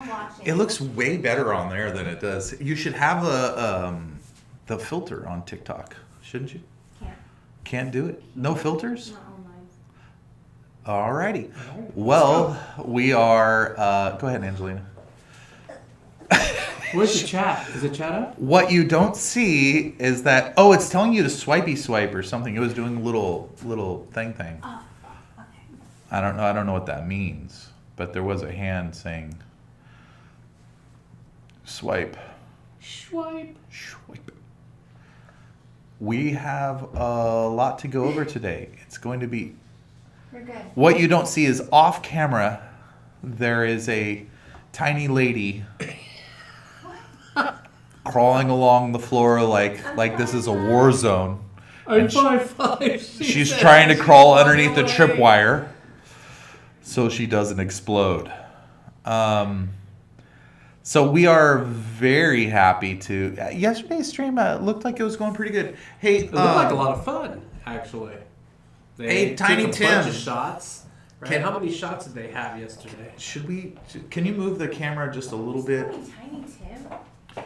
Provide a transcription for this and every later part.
watching. It looks way better on there than it does. You should have the filter on TikTok, shouldn't you? Can't do it? No filters? Not online. Alrighty. Well, we are. Go ahead, Angelina. Where's the chat? Is the chat up? What you don't see is that it's telling you to swipey swipe or something. It was doing a little thing. Oh, okay. I don't know what that means, but there was a hand saying swipe. Swipe. Swipe. We have a lot to go over today. It's going to be. We're good. What you don't see is off camera. There is a tiny lady crawling along the floor like this is a war zone. I'm And 5'5". She's trying to crawl underneath the tripwire so she doesn't explode. So we are very happy to. Yesterday's stream looked like it was going pretty good. Hey, It looked like a lot of fun, actually. They Tiny took a Tim. bunch of shots. Right? How many shots did they have yesterday? Can you move the camera just a little bit? Tiny Tim.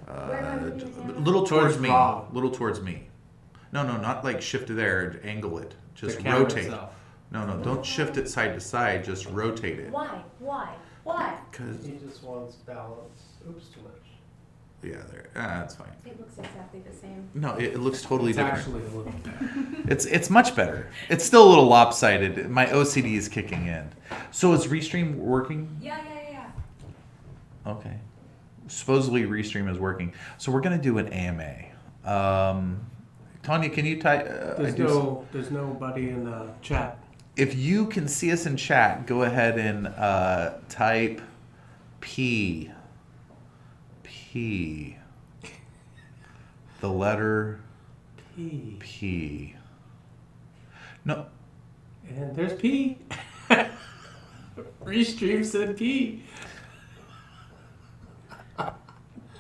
A little towards me. Rob. Little towards me. No, not like shift it there. Angle it. Just The camera rotate. itself. No, don't shift it side to side. Just rotate it. Why? Because He just wants balance. Oops, too much. yeah, there. That's fine. It looks exactly the same. No, it looks totally It's different. actually a little better. It's much better. It's still a little lopsided. My OCD is kicking in. So is Restream working? Yeah. Okay. Supposedly Restream is working. So we're gonna do an AMA. Tanya, can you type? There's nobody in the chat. If you can see us in chat, go ahead and type P. The letter P. No. And there's P. Restream said P.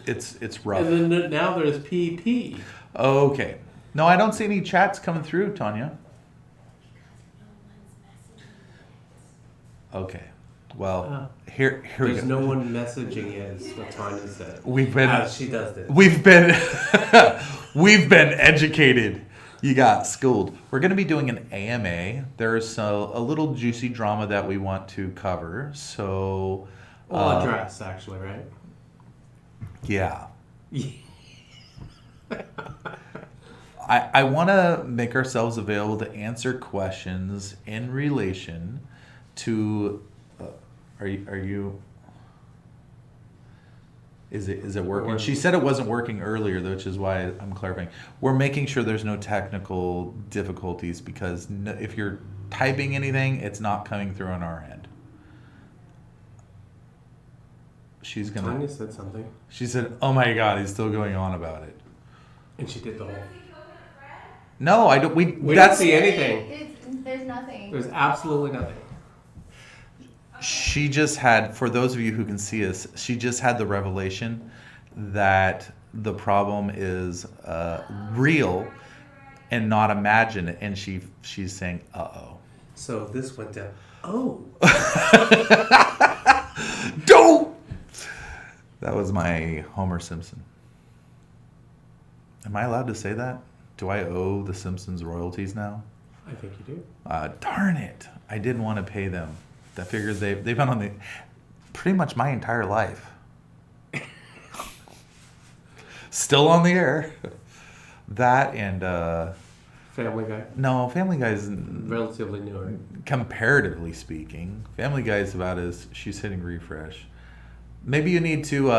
It's rough. And then now there's PP. Okay. No, I don't see any chats coming through, Tanya. Okay. Well, here we There's go. no one messaging is what Tanya said. We've been As she does this. we've been educated. You got schooled. We're going to be doing an AMA. There's a little juicy drama that we want to cover. So Well, address, actually, right? yeah. I want to make ourselves available to answer questions in relation to. Are you? Is it working? She said it wasn't working earlier, which is why I'm clarifying. We're making sure there's no technical difficulties because if you're typing anything, it's not coming through on our end. She's gonna. Tanya said something. She said, "Oh my God, he's still going on about it." And she did the whole. No, I don't. We don't see anything. There's nothing. There's absolutely nothing. She just had, for those of you who can see us, she just had the revelation that the problem is real and not imagined, and she's saying, "Uh-oh." So this went down. Oh. Don't. That was my Homer Simpson. Am I allowed to say that? Do I owe the Simpsons royalties now? I think you do. Darn it! I didn't want to pay them. I figured they've been on the pretty much my entire life. Still on the air. That and Family Guy. no, Family Guy's Relatively newer. comparatively speaking. Family Guy's about as she's hitting refresh. Maybe you need to.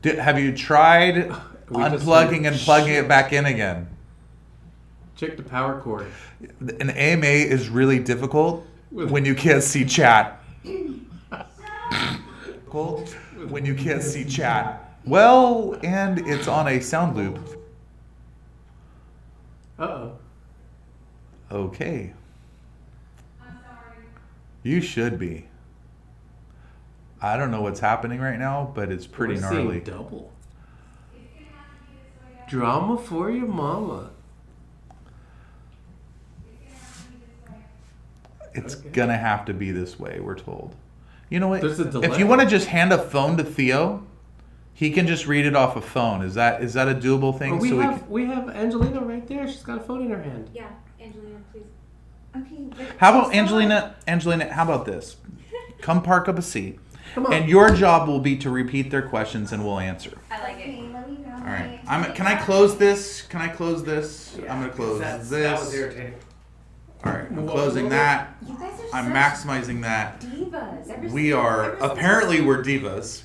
Have you tried unplugging and plugging it back in again? Check the power cord. An AMA is really difficult when you can't see chat. When you can't see chat. Well, and it's on a sound loop. Uh-oh. Okay. You should be. I don't know what's happening right now, but it's pretty We're gnarly. seeing double. Drama for your mama. It's Okay. gonna have to be this way, we're told. You know what? There's a delay. If you want to just hand a phone to Theo, he can just read it off a phone. Is that a doable thing? Oh, So we have Angelina right there. She's got a phone in her hand. Yeah, Angelina, please. Okay. But how about so Angelina? Angelina, how about this? Come park up a seat, Come on. and your job will be to repeat their questions, and we'll answer. I like it. All right. Can I close this? Can I close this? I'm gonna close That was this. irritating. All right. I'm closing that. You guys are I'm such maximizing that. divas. We are apparently we're divas.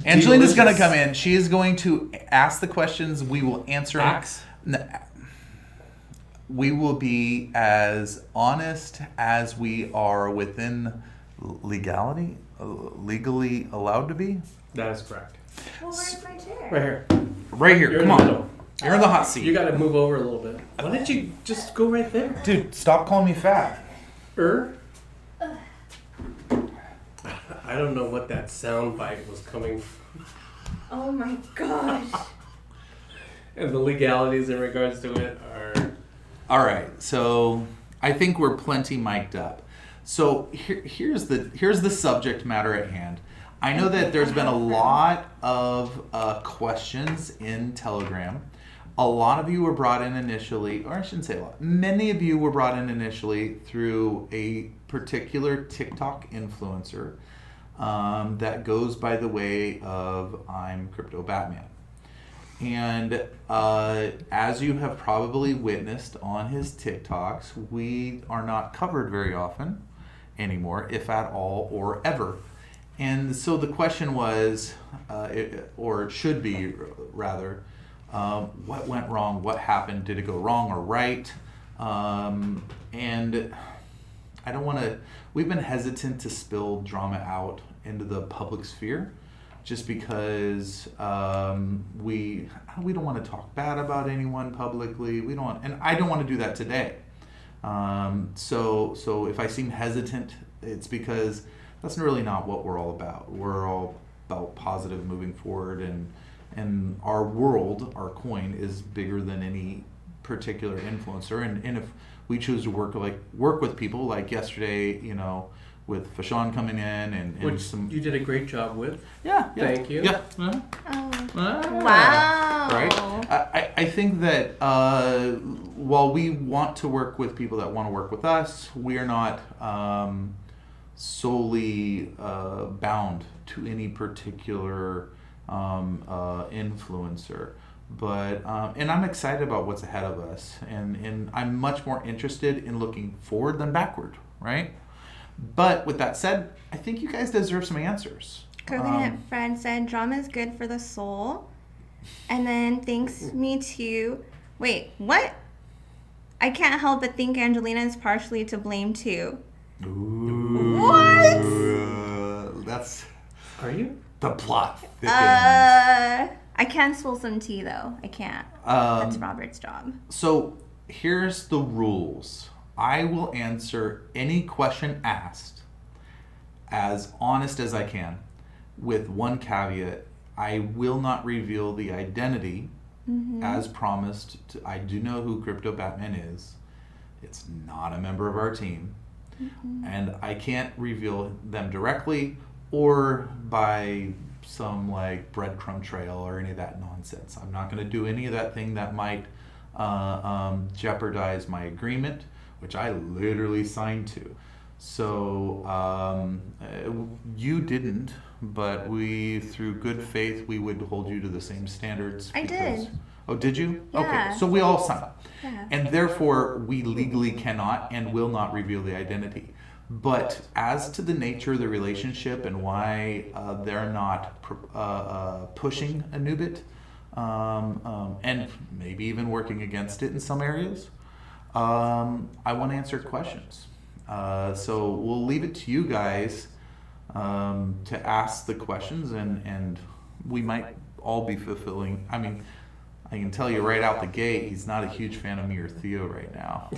Angelina's gonna come in. She is going to ask the questions. We will answer them. Axe. We will be as honest as we are within legally allowed to be. That is correct. Well, where's my chair? Right here. Right here. You're Come in the on. middle. You're in the hot seat. You got to move over a little bit. Why don't you just go right there? Dude, stop calling me fat. I don't know what that sound bite was coming from. Oh my gosh. And the legalities in regards to it are... All right, so I think we're plenty mic'd up. So here's the subject matter at hand. I know that there's been a lot of questions in Telegram. A lot of you were brought in initially, or I shouldn't say a lot. Many of you were brought in initially through a particular TikTok influencer that goes by the way of I'm CryptoBatman. And as you have probably witnessed on his TikToks, we are not covered very often anymore, if at all or ever. And so the question was, or it should be rather, what went wrong? What happened? Did it go wrong or right? And I don't want to, we've been hesitant to spill drama out into the public sphere just because we don't want to talk bad about anyone publicly. We don't, and I don't want to do that today. So if I seem hesitant, it's because that's really not what we're all about. We're all about positive moving forward, and our world, our coin, is bigger than any particular influencer. And if we choose to work with people like yesterday, with Fashawn coming in and Which some you did a great job with. yeah. Thank you. Yeah. Wow. Right. I think that while we want to work with people that want to work with us, we are not solely bound to any particular influencer. But and I'm excited about what's ahead of us, and I'm much more interested in looking forward than backward, right? But with that said, I think you guys deserve some answers. Coconut friend said drama is good for the soul, and then thanks me too. Wait, what? I can't help but think Angelina is partially to blame too. Ooh. What? That's Are you? the plot thickens. I can spill some tea though. I can't. That's Robert's job. So here's the rules. I will answer any question asked as honest as I can, with one caveat. I will not reveal the identity as promised. I do know who CryptoBatman is. It's not a member of our team. And I can't reveal them directly or by some breadcrumb trail or any of that nonsense. I'm not going to do any of that thing that might jeopardize my agreement, which I literally signed to. So you didn't, but we, through good faith, we would hold you to the same standards. I did. Oh, did you? Yeah. Okay, so we all signed. Yeah. And therefore, we legally cannot and will not reveal the identity. But as to the nature of the relationship and why they're not pushing Anubit, and maybe even working against it in some areas, I want to answer questions. So we'll leave it to you guys to ask the questions, and we might all be fulfilling. I mean, I can tell you right out the gate, he's not a huge fan of me or Theo right now.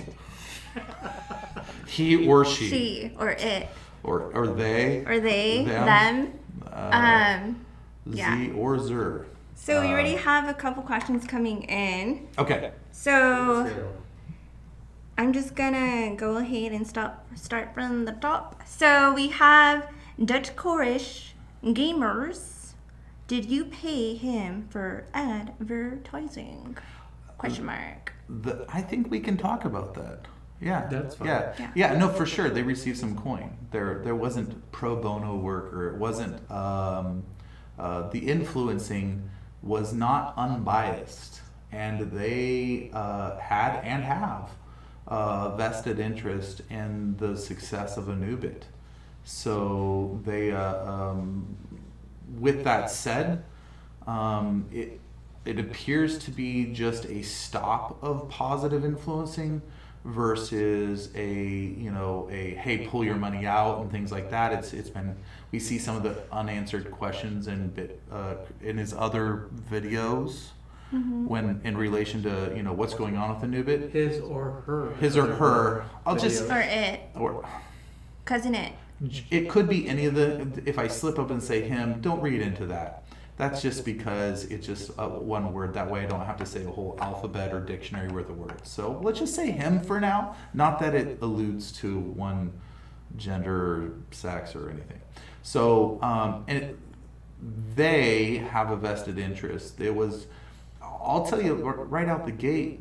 He or she. She or it Or they. or they, them, them. Yeah. Z or Zer. So we already have a couple questions coming in. Okay. So I'm just gonna go ahead and start from the top. So we have Dutch Corish Gamers. Did you pay him for advertising? Question mark. I think we can talk about that. Yeah, That's fine. Yeah. No, for sure. They received some coin. There wasn't pro bono work, or it wasn't. The influencing was not unbiased, and they had and have vested interest in the success of Anubit. So they, with that said, it appears to be just a stop of positive influencing versus a hey, pull your money out and things like that. It's been, we see some of the unanswered questions in his other videos when in relation to what's going on with Anubit. His or her. I'll just Or it. or Cousin it. it could be any of the. If I slip up and say him, don't read into that. That's just because it's just one word. That way I don't have to say a whole alphabet or dictionary worth of words. So let's just say him for now. Not that it alludes to one gender or sex or anything. So, they have a vested interest. I'll tell you right out the gate,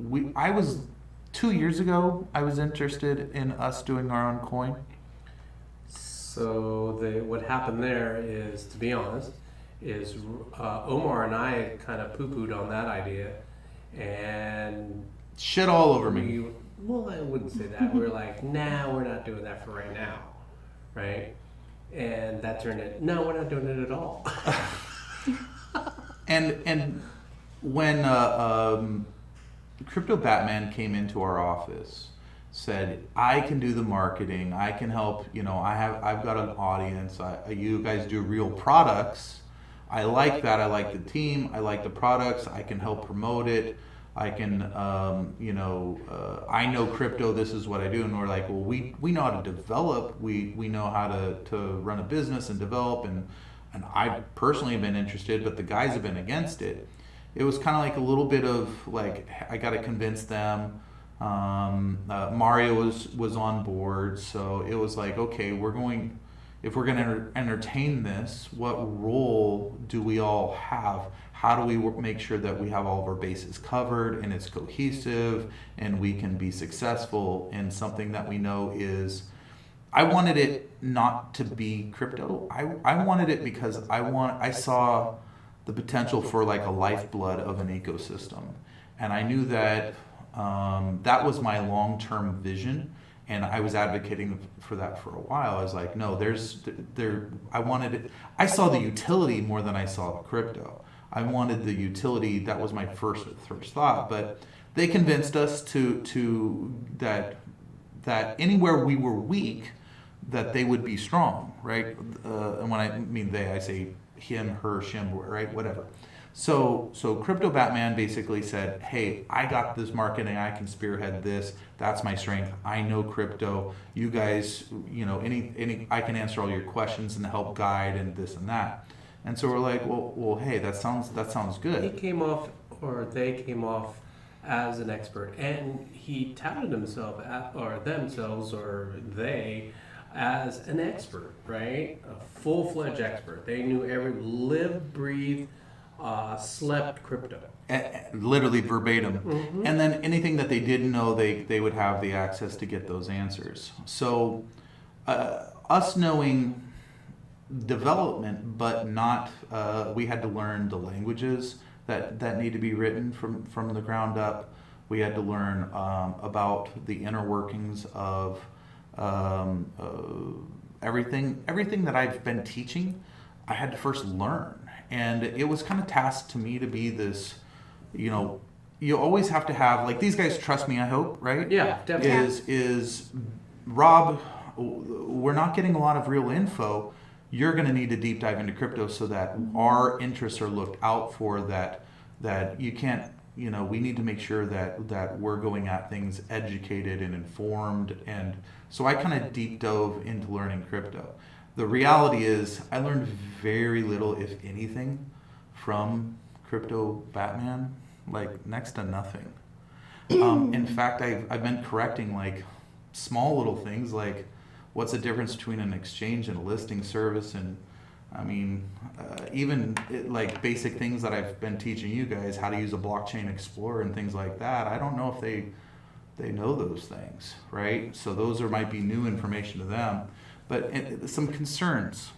2 years ago, I was interested in us doing our own coin. So what happened there is, to be honest, is Omar and I kind of poo-pooed on that idea, and Shit all over me. Well, I wouldn't say that. We were like, nah, we're not doing that for right now, right? And that turned it, no, we're not doing it at all. And when CryptoBatman came into our office, said, I can do the marketing, I can help, I've got an audience, you guys do real products. I like that. I like the team. I like the products. I can help promote it. I can, I know crypto. This is what I do. And we're like, well, we know how to develop. We know how to run a business and develop. And I personally have been interested, but the guys have been against it. It was kind of like a little bit of like, I got to convince them. Mario was on board. So it was like, okay, if we're going to entertain this, what role do we all have? How do we make sure that we have all of our bases covered and it's cohesive and we can be successful in something that we know is... I wanted it not to be crypto. I wanted it because I saw the potential for like a lifeblood of an ecosystem. And I knew that that was my long-term vision. And I was advocating for that for a while. I was like, no, I wanted it. I saw the utility more than I saw crypto. I wanted the utility. That was my first thought. But they convinced us to that anywhere we were weak, that they would be strong, right? And when I mean they, I say him, her, shim, right? Whatever. So CryptoBatman basically said, hey, I got this marketing, I can spearhead this, that's my strength, I know crypto, you guys, I can answer all your questions and help guide and this and that. And so we're like, well, hey, that sounds good. They came off as an expert, and he touted himself as an expert, right? A full-fledged expert. They knew every live, breathe, slept crypto. Literally verbatim. Mm-hmm. And then anything that they didn't know, they would have the access to get those answers. So us knowing development, but not, we had to learn the languages that need to be written from the ground up. We had to learn about the inner workings of everything that I've been teaching. I had to first learn. And it was kind of tasked to me to be this, you always have to have, like, these guys trust me, I hope, right? Yeah, definitely. Is Rob, we're not getting a lot of real info. You're going to need to deep dive into crypto so that our interests are looked out for, that you can't, we need to make sure that we're going at things educated and informed. And so I kind of deep dove into learning crypto. The reality is I learned very little, if anything, from CryptoBatman, like next to nothing. In fact, I've been correcting like small little things like what's the difference between an exchange and a listing service, and I mean, even like basic things that I've been teaching you guys, how to use a blockchain explorer and things like that. I don't know if they know those things, right? So those might be new information to them. But some concerns,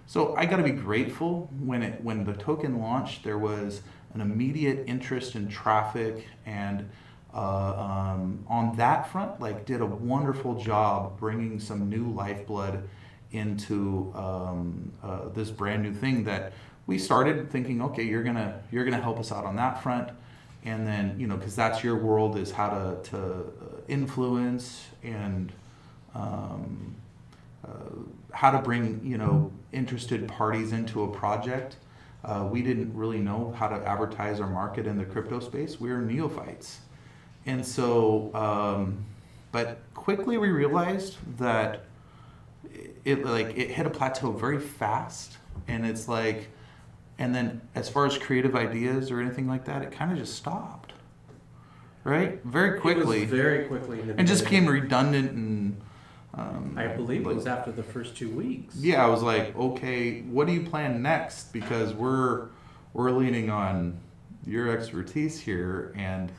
so I got to be grateful when the token launched. There was an immediate interest in traffic, and on that front, like did a wonderful job bringing some new lifeblood into this brand new thing that we started thinking, okay, you're gonna help us out on that front, and then because that's your world, is how to influence and how to bring interested parties into a project. We didn't really know how to advertise or market in the crypto space. We were neophytes, and so but quickly we realized that it hit a plateau very fast, and it's like, and then as far as creative ideas or anything like that, it kind of just stopped, right? Very quickly. It was very quickly. And just became redundant, and I believe it was after the first 2 weeks. yeah, I was like, okay, what do you plan next? Because we're leaning on your expertise here, and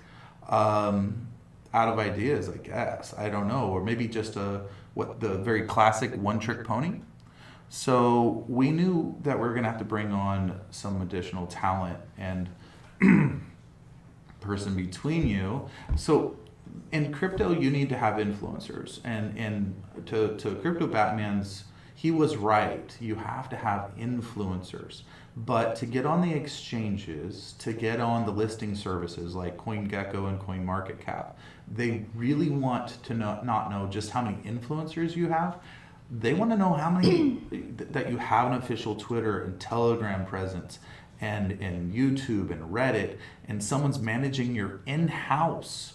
out of ideas, I guess. I don't know, or maybe just the very classic one-trick pony. So we knew that we were going to have to bring on some additional talent and person between you. So in crypto, you need to have influencers, and to CryptoBatman's, he was right. You have to have influencers. But to get on the exchanges, to get on the listing services like CoinGecko and CoinMarketCap, they really want to not know just how many influencers you have. They want to know how many that you have an official Twitter and Telegram presence, and YouTube and Reddit, and someone's managing your in-house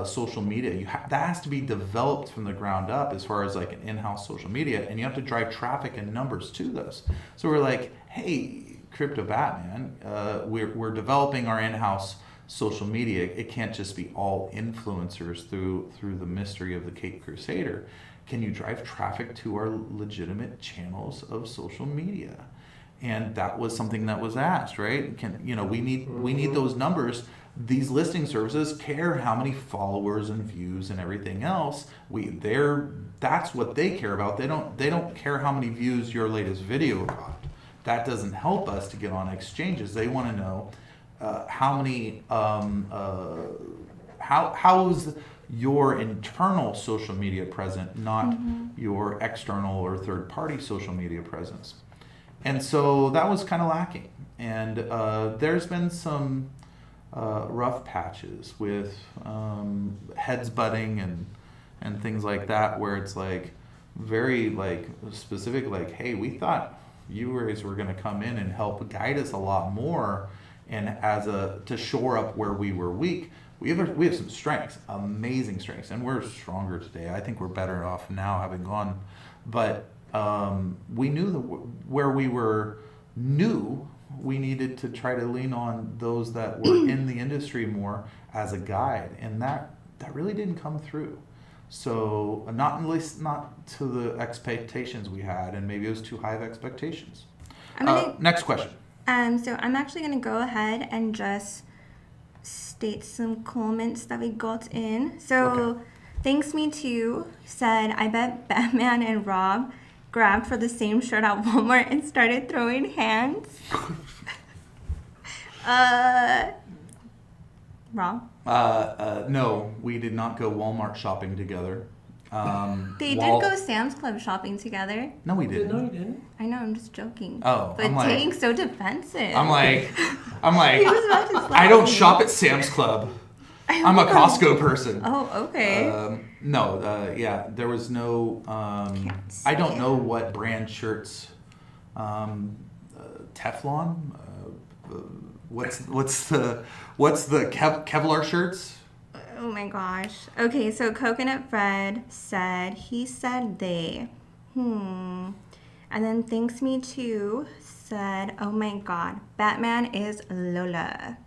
social media. That has to be developed from the ground up as far as like an in-house social media, and you have to drive traffic and numbers to those. So we're like, hey, CryptoBatman, we're developing our in-house social media. It can't just be all influencers through the mystery of the Cape Crusader. Can you drive traffic to our legitimate channels of social media? And that was something that was asked, right? We need those numbers. These listing services care how many followers and views and everything else. That's what they care about. They don't care how many views your latest video got. That doesn't help us to get on exchanges. They want to know how many how's your internal social media present, not your external or third party social media presence. And so that was kind of lacking. And there's been some rough patches with heads butting and things like that, where it's like very like specific, like, hey, we thought you guys were going to come in and help guide us a lot more, and to shore up where we were weak. We have some strengths, amazing strengths, and we're stronger today. I think we're better off now having gone, but we knew that where we were new, we needed to try to lean on those that were in the industry more as a guide, and that really didn't come through. So not to the expectations we had, and maybe it was too high of expectations. Next question. So I'm actually gonna go ahead and just state some comments that we got in. So Okay. Thanks Me Too said, I bet Batman and Rob grabbed for the same shirt at Walmart and started throwing hands. Rob? No, we did not go Walmart shopping together. They did go Sam's Club shopping together. No, we didn't. No, you didn't. I know, I'm just joking. Oh, but I'm like- being so defensive. I'm like, He was about to slap I don't me. shop at Sam's Club. I'm a Costco person. Oh, okay. Yeah, there was no. Can't I don't say know it. what brand shirts. Teflon. What's the Kevlar shirts? Oh my gosh. Okay, so Coconut Fred said, he said they. And then Thanks Me Too said, oh my god, Batman is Lola.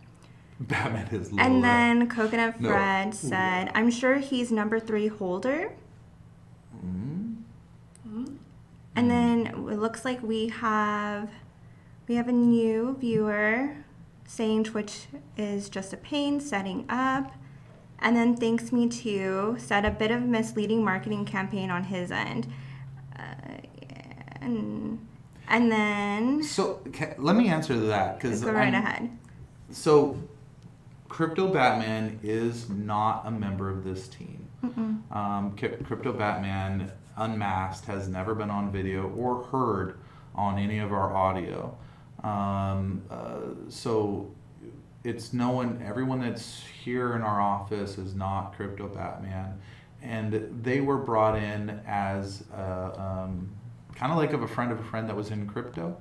Batman is Lola. And then Coconut No. Fred said, I'm sure he's number 3 holder. And then it looks like we have a new viewer saying Twitch is just a pain setting up. And then thanks me to said a bit of misleading marketing campaign on his end. And then So let me answer that because go right ahead. So, CryptoBatman is not a member of this team. CryptoBatman Unmasked has never been on video or heard on any of our audio. So it's no one, everyone that's here in our office is not CryptoBatman. And they were brought in as kind of like a friend that was in crypto.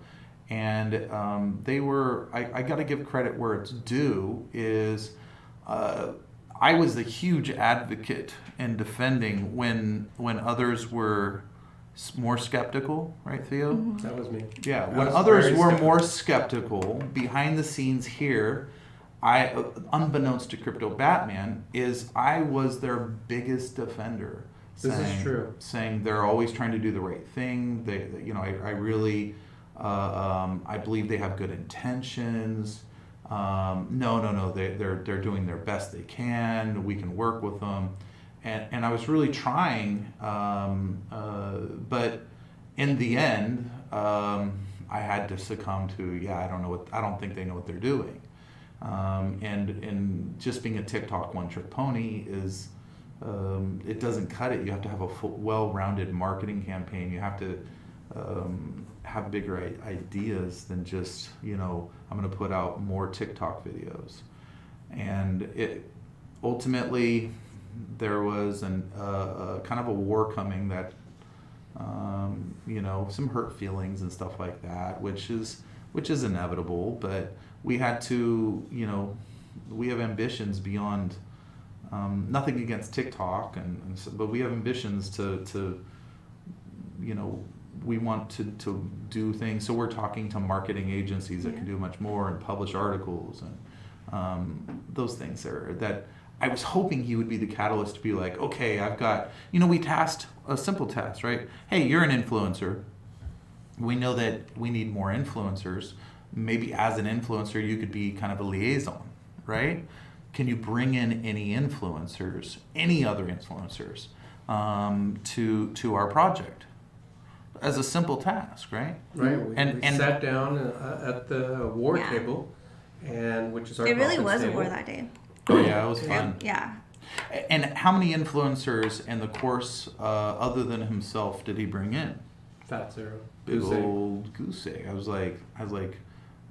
And they were, I got to give credit where it's due, is I was the huge advocate in defending when others were more skeptical, right, Theo? That was me. Yeah, I when was others very were skeptical. more skeptical, behind the scenes here, unbeknownst to CryptoBatman, is I was their biggest defender. This is true. Saying they're always trying to do the right thing. I really, I believe they have good intentions. No, they're doing their best they can. We can work with them, and I was really trying, but in the end, I had to succumb to I don't think they know what they're doing, and just being a TikTok one-trick pony is. It doesn't cut it. You have to have a well-rounded marketing campaign. You have to have bigger ideas than just, I'm going to put out more TikTok videos. And it ultimately, there was kind of a war coming that, some hurt feelings and stuff like that, which is inevitable. But we had to, we have ambitions beyond. Nothing against TikTok, but we have ambitions to we want to do things. So we're talking to marketing agencies that can do much more and publish articles and those things that I was hoping he would be the catalyst to be like, okay, I've got, we tasked a simple task, right? Hey, you're an influencer. We know that we need more influencers. Maybe as an influencer, you could be kind of a liaison, right? Can you bring in any other influencers, to our project as a simple task, right? Right. We And sat down at the war table, and which is our It really conference was a table. war that day. oh yeah, it was fun. Yeah. And how many influencers in the course, other than himself, did he bring in? Fat Zero. Big Goose egg. old goose egg. I was like,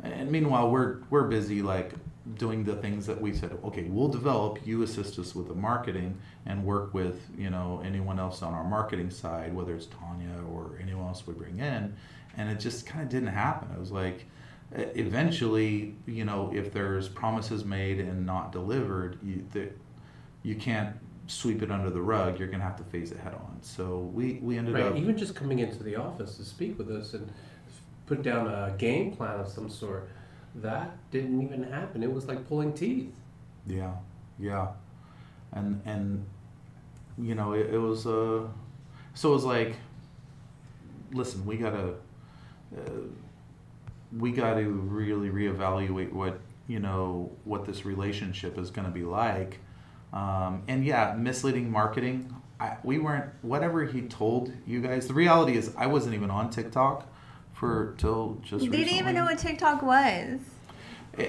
and meanwhile we're busy like doing the things that we said, okay, we'll develop, you assist us with the marketing and work with, anyone else on our marketing side, whether it's Tanya or anyone else we bring in. And it just kind of didn't happen. It was like, eventually, if there's promises made and not delivered, you can't sweep it under the rug. You're going to have to face it head on. So we ended up... Even just coming into the office to speak with us and put down a game plan of some sort, that didn't even happen. It was like pulling teeth. Yeah. And it was so it was like, listen, we gotta really reevaluate what this relationship is going to be like. Misleading marketing. We weren't, whatever he told you guys. The reality is, I wasn't even on TikTok till just They recently. didn't even know what TikTok was.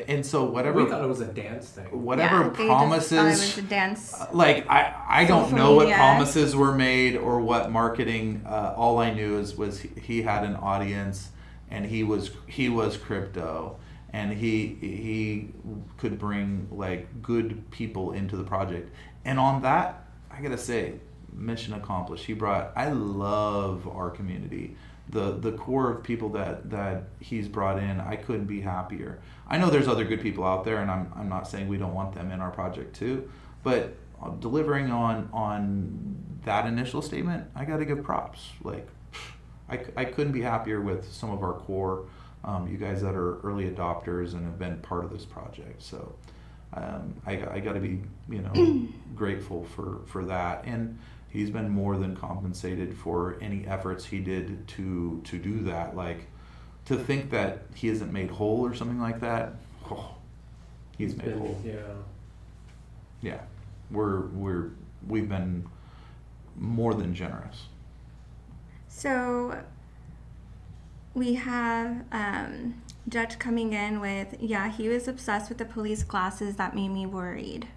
And so whatever. We thought it was a dance thing. Whatever They promises. just thought it was a dance. I don't Social know what media. promises were made or what marketing. All I knew was he had an audience, and he was crypto, and he could bring like good people into the project. And on that, I gotta say, mission accomplished. I love our community. The core of people that he's brought in, I couldn't be happier. I know there's other good people out there, and I'm not saying we don't want them in our project too, but delivering on that initial statement, I got to give props. Like, I couldn't be happier with some of our core, you guys that are early adopters and have been part of this project. So I got to be, grateful for that. And he's been more than compensated for any efforts he did to do that. Like, to think that he isn't made whole or something like that, he's made whole. Yeah, we've been more than generous. So we have Dutch coming in with, he was obsessed with the police glasses. That made me worried.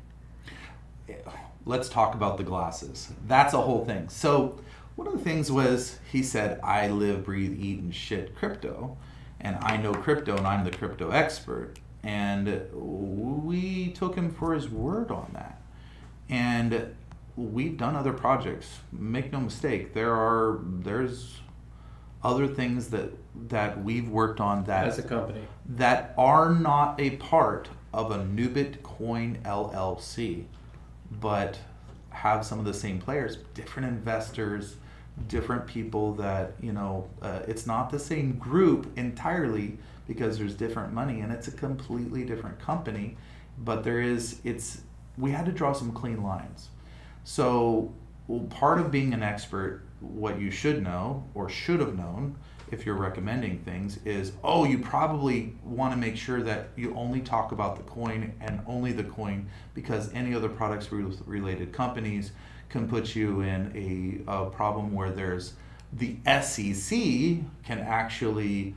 Let's talk about the glasses. That's a whole thing. So one of the things was, he said, I live, breathe, eat, and shit crypto, and I know crypto, and I'm the crypto expert. And we took him for his word on that. And we've done other projects. Make no mistake, there's other things that we've worked on that As a company. that are not a part of a Anubit Coin LLC, but have some of the same players, different investors, different people that, it's not the same group entirely, because there's different money and it's a completely different company, but we had to draw some clean lines. So part of being an expert, what you should know or should have known if you're recommending things is, you probably want to make sure that you only talk about the coin and only the coin, because any other products related companies can put you in a problem where there's the SEC can actually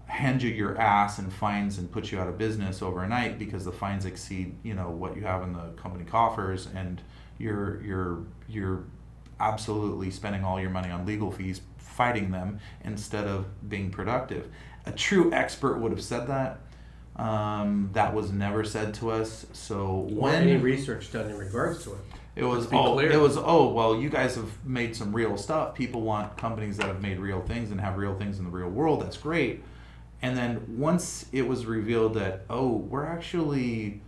hand you your ass and fines and put you out of business overnight, because the fines exceed what you have in the company coffers, and you're absolutely spending all your money on legal fees fighting them instead of being productive. A true expert would have said that. That was never said to us. So when any research done in regards to it. It was clear. well, you guys have made some real stuff. People want companies that have made real things and have real things in the real world. That's great. And then once it was revealed that, we're actually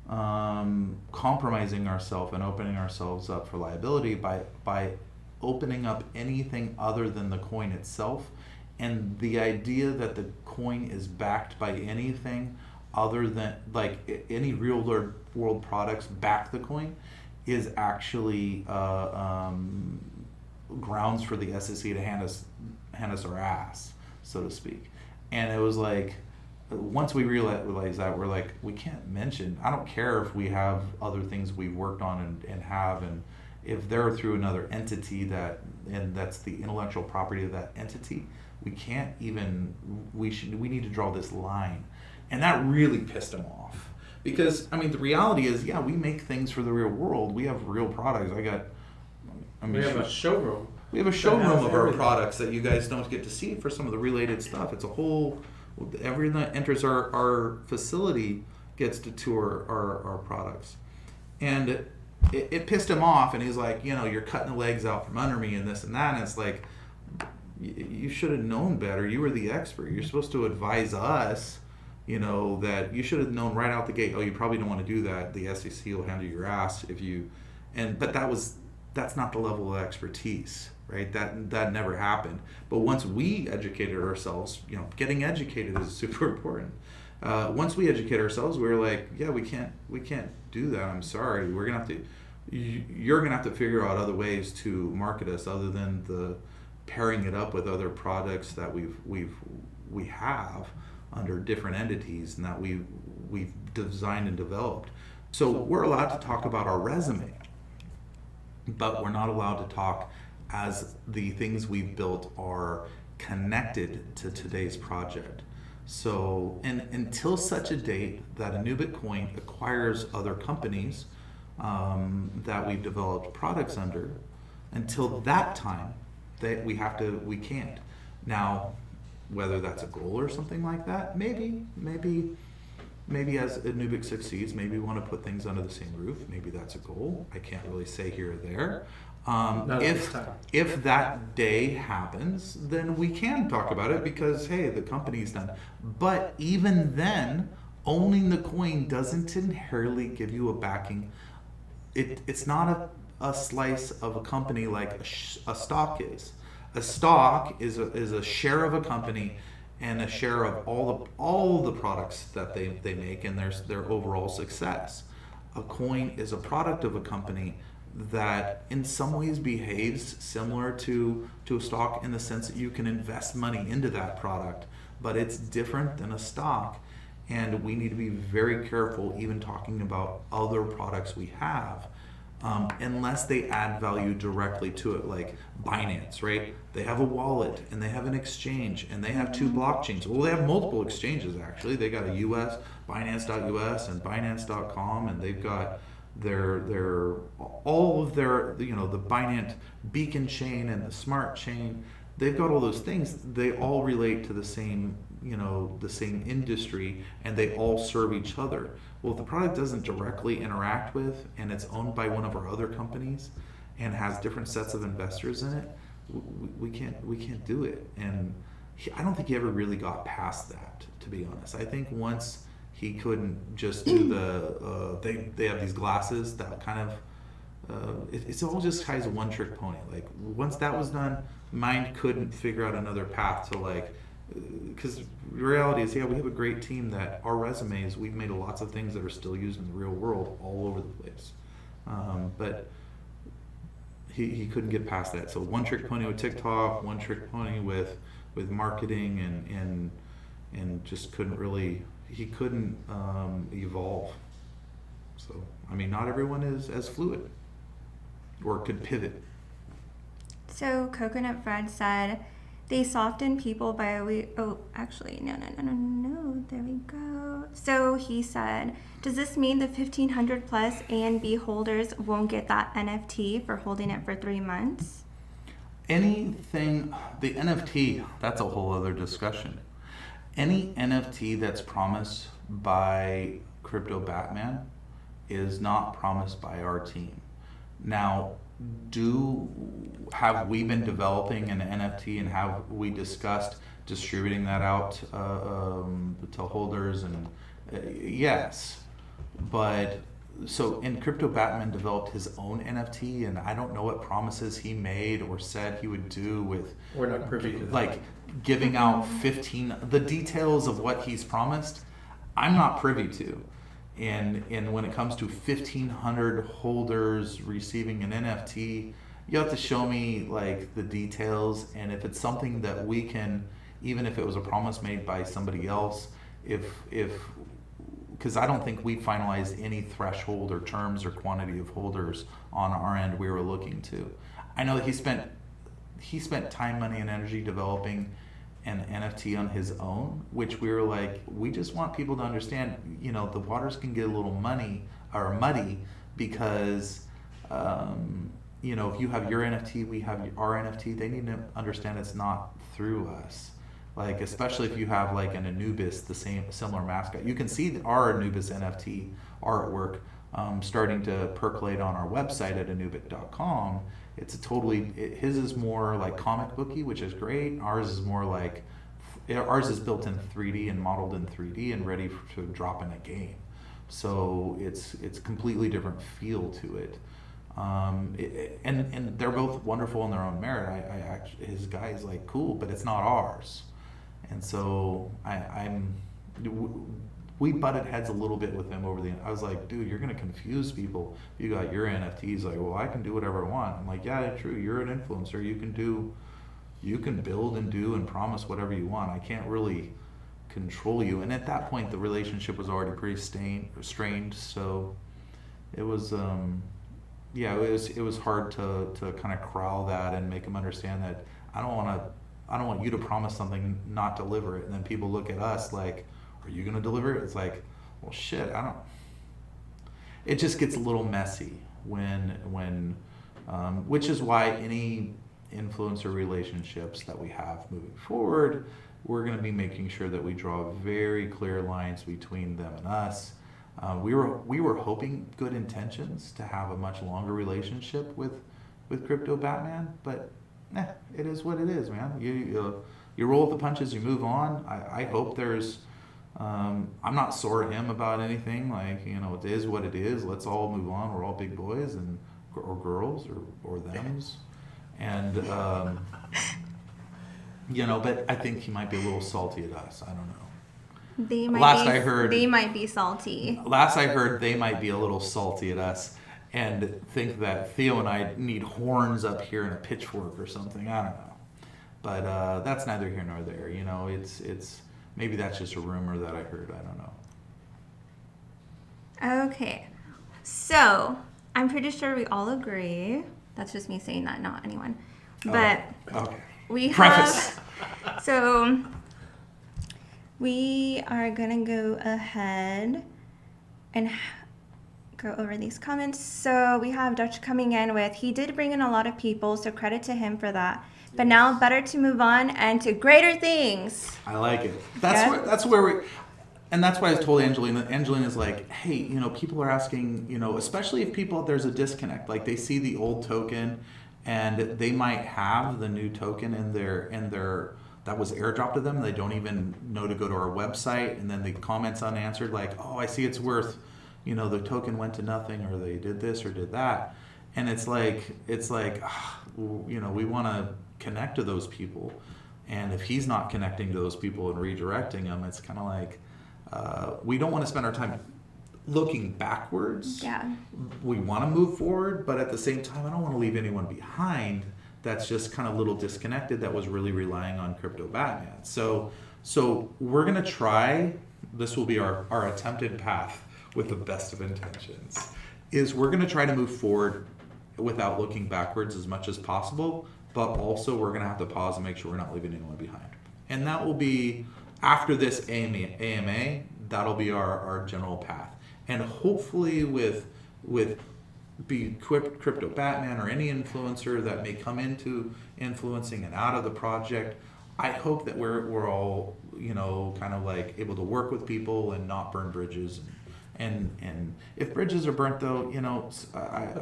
compromising ourselves and opening ourselves up for liability by opening up anything other than the coin itself, and the idea that the coin is backed by anything other than, like, any real world products back the coin, is actually grounds for the SEC to hand us our ass, so to speak. And it was like, once we realized that, we're like, we can't mention, I don't care if we have other things we've worked on and have, and if they're through another entity and that's the intellectual property of that entity, we can't even, we need to draw this line. And that really pissed him off. Because, the reality is, we make things for the real world. We have real products. We have a showroom. We have a showroom of our products that you guys don't get to see for some of the related stuff. It's a whole, everything that enters our facility gets to tour our products. And it pissed him off, and he's like, you're cutting the legs out from under me and this and that. And it's like, you should have known better. You were the expert. You're supposed to advise us, that you should have known right out the gate, you probably don't want to do that. The SEC will handle your ass if you, but that's not the level of expertise, right? That never happened. But once we educated ourselves, getting educated is super important. Once we educate ourselves, we're like, we can't do that. I'm sorry. You're gonna have to figure out other ways to market us other than the pairing it up with other products that we have under different entities and that we've designed and developed. So we're allowed to talk about our resume, but we're not allowed to talk as the things we've built are connected to today's project. So, and until such a date that Anubit Coin acquires other companies that we've developed products under, until that time, we can't. Now, whether that's a goal or something like that, maybe as Anubit succeeds, maybe we want to put things under the same roof. Maybe that's a goal. I can't really say here or there. If that day happens, then we can talk about it because, hey, the company's done. But even then, owning the coin doesn't inherently give you a backing. It's not a slice of a company like a stock is. A stock is a share of a company and a share of all the products that they make and their overall success. A coin is a product of a company that in some ways behaves similar to a stock in the sense that you can invest money into that product, but it's different than a stock. And we need to be very careful even talking about other products we have, unless they add value directly to it, like Binance, right? They have a wallet and they have an exchange and they have 2 blockchains. Well, they have multiple exchanges actually. They got a US, Binance.us and Binance.com, and they've got their all of their, you know, the Binance Beacon chain and the Smart chain. They've got all those things. They all relate to the same, you know, the same industry, and they all serve each other. Well, if the product doesn't directly interact with, and it's owned by one of our other companies, and has different sets of investors in it, we can't do it. And I don't think he ever really got past that, to be honest. I think once he couldn't just do the they have these glasses that kind of it's all just kind of one trick pony. Like once that was done, mind couldn't figure out another path to, like, because the reality is, yeah, we have a great team that our resumes, we've made lots of things that are still used in the real world all over the place, but he couldn't get past that. So one trick pony with TikTok, one trick pony with marketing, and just couldn't really, he couldn't evolve. So I mean, not everyone is as fluid or could pivot. So Coconut Fred said, they soften people by no, there we go. So he said, does this mean the 1,500 plus A and B holders won't get that NFT for holding it for 3 months? Anything, the NFT, that's a whole other discussion. Any NFT that's promised by CryptoBatman is not promised by our team. Now, have we been developing an NFT, and have we discussed distributing that out to holders? And yes, but so CryptoBatman developed his own NFT, and I don't know what promises he made or said he would do with. We're not privy to that. Like giving out 15, the details of what he's promised, I'm not privy to. And when it comes to 1,500 holders receiving an NFT, you have to show me like the details. And if it's something that we can, even if it was a promise made by somebody else, because I don't think we finalized any threshold or terms or quantity of holders on our end we were looking to. I know that he spent time, money, and energy developing an NFT on his own, which we were like, we just want people to understand, you know, the waters can get a little muddy because, you know, if you have your NFT, we have our NFT, they need to understand it's not through us. Like, especially if you have like an Anubis, similar mascot. You can see our Anubis NFT artwork starting to percolate on our website at anubit.com. It's his is more like comic booky, which is great. Ours is more like, ours is built in 3D and modeled in 3D and ready to drop in a game. So it's completely different feel to it. And they're both wonderful in their own merit. His guy is like cool, but it's not ours. And so we butted heads a little bit with him I was like, dude, you're gonna confuse people. You got your NFTs. Like, well, I can do whatever I want. I'm like, yeah, true. You're an influencer. You can build and do and promise whatever you want. I can't really control you. And at that point, the relationship was already pretty strained. So it was, it was hard to kind of corral that and make him understand that I don't want you to promise something, not deliver it. And then people look at us like, are you going to deliver it? It's like, well, shit, it just gets a little messy when which is why any influencer relationships that we have moving forward, we're going to be making sure that we draw very clear lines between them and us. We were hoping good intentions to have a much longer relationship with CryptoBatman, but it is what it is, man. You roll with the punches, you move on. I hope there's, I'm not sore at him about anything. Like, you know, it is what it is. Let's all move on. We're all big boys or girls or thems. And, you know, but I think he might be a little salty at us. I don't know. They might Last be, I heard- they might be salty. Last I heard, they might be a little salty at us and think that Theo and I need horns up here and a pitchfork or something. I don't know. But that's neither here nor there. You know, it's maybe that's just a rumor that I heard. I don't know. Okay, so I'm pretty sure we all agree. That's just me saying that, not anyone. But Okay. we Preface. have. So we are gonna go ahead and go over these comments. So we have Dutch coming in with, he did bring in a lot of people, so credit to him for that. But now better to move on and to greater things. I like it. That's Yeah. that's where we, and that's why I told Angelina. Angelina's like, hey, you know, people are asking, you know, especially if there's a disconnect, like they see the old token, and they might have the new token in their that was airdropped to them. They don't even know to go to our website, and then the comments unanswered, like, oh, I see it's worth, you know, the token went to nothing, or they did this or did that, and it's like, you know, we want to connect to those people, and if he's not connecting to those people and redirecting them, it's kind of like we don't want to spend our time looking backwards. Yeah. We want to move forward, but at the same time, I don't want to leave anyone behind that's just kind of a little disconnected, that was really relying on CryptoBatman. So we're gonna try, this will be our attempted path with the best of intentions, is we're gonna try to move forward without looking backwards as much as possible, but also we're gonna have to pause and make sure we're not leaving anyone behind. And that will be, after this AMA, that'll be our general path. And hopefully with CryptoBatman or any influencer that may come into influencing and out of the project, I hope that we're all, you know, kind of like able to work with people and not burn bridges. And if bridges are burnt, though, you know,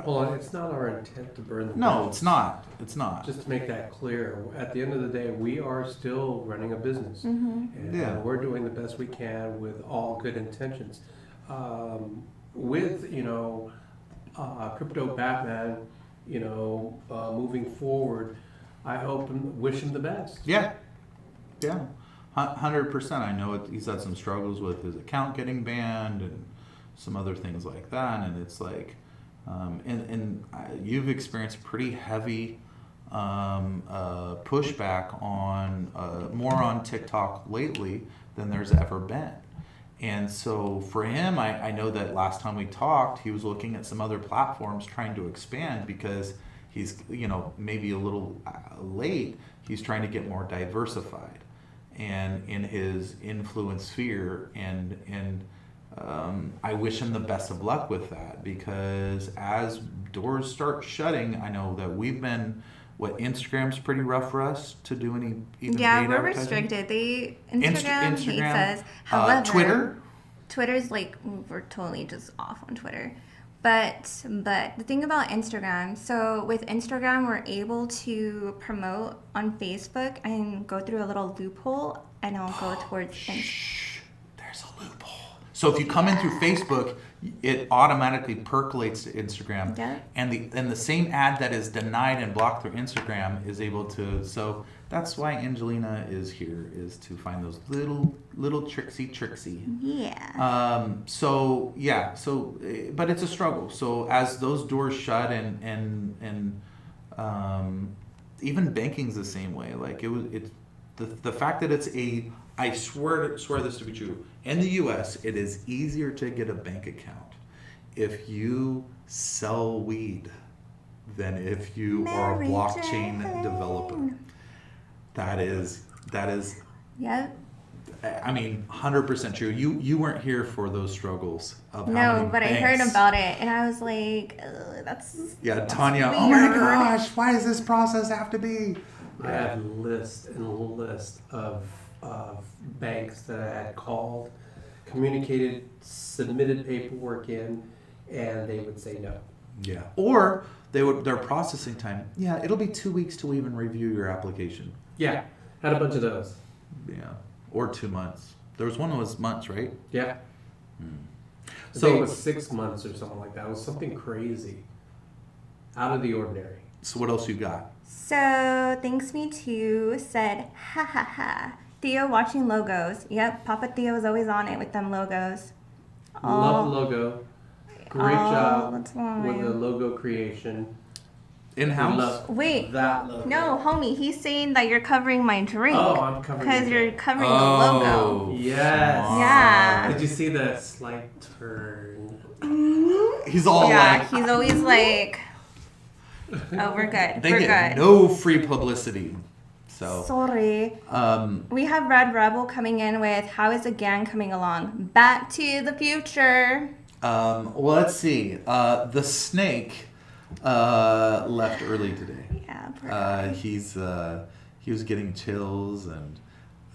Well, it's not our intent to burn the no, bridges. it's not. It's not. Just to make that clear, at the end of the day, we are still running a business. And Yeah. we're doing the best we can with all good intentions. With, you know, CryptoBatman, you know, moving forward, I hope and wish him the best. Yeah, 100%. I know he's had some struggles with his account getting banned and some other things like that, and it's like, you've experienced pretty heavy pushback on more on TikTok lately than there's ever been. And so for him, I know that last time we talked, he was looking at some other platforms trying to expand because he's, you know, maybe a little late. He's trying to get more diversified and in his influence sphere. And I wish him the best of luck with that, because as doors start shutting, I know that we've been, Instagram's pretty rough for us to do any even Yeah, paid we're advertising. restricted. Instagram hates us. Twitter. Twitter's like, we're totally just off on Twitter. But the thing about Instagram, so with Instagram, we're able to promote on Facebook and go through a little loophole, and it'll go towards Instagram. There's a loophole. So if you come in through Facebook, it automatically percolates to Instagram, Yeah. and the same ad that is denied and blocked through Instagram is able to. So that's why Angelina is here, is to find those little tricksy. Yeah. But it's a struggle. So as those doors shut, and even banking's the same way. Like it's the fact that it's I swear this to be true. In the U.S., it is easier to get a bank account if you sell weed than if you are a Mary blockchain Jane. developer. That is. Yep. I mean, 100% true. You weren't here for those struggles of how No, many but I heard banks- about it, and I was like, ugh, that's. Yeah, Tanya. weird. Oh my gosh! Why does this process have to be? I had list and list of banks that I had called, communicated, submitted paperwork in, and they would say no. Yeah. Or their processing time. Yeah, it'll be 2 weeks to even review your application. Yeah, had a bunch of those. Yeah. Or 2 months. There was one that was months, right? Yeah. I So- think it was 6 months or something like that. It was something crazy, out of the ordinary. So what else you got? So, Thanks Me Too said, ha ha ha. Theo watching logos. Yep, Papa Theo is always on it with them logos. Love the logo. Great Oh, job that's fine. with the logo creation. We In-house? love Wait, that logo. no, homie, he's saying that you're covering my drink. Oh, I'm covering Because your you're drink. covering the logo. Yes. Yeah. Did you see the slight turn? He's all Yeah, like, he's always like, oh, we're good. they we're get good. no free publicity. So, Sorry. We have Red Rebel coming in with how is the gang coming along? Back to the future. well, let's see. The snake left early today. Yeah, poor guy. He was getting chills and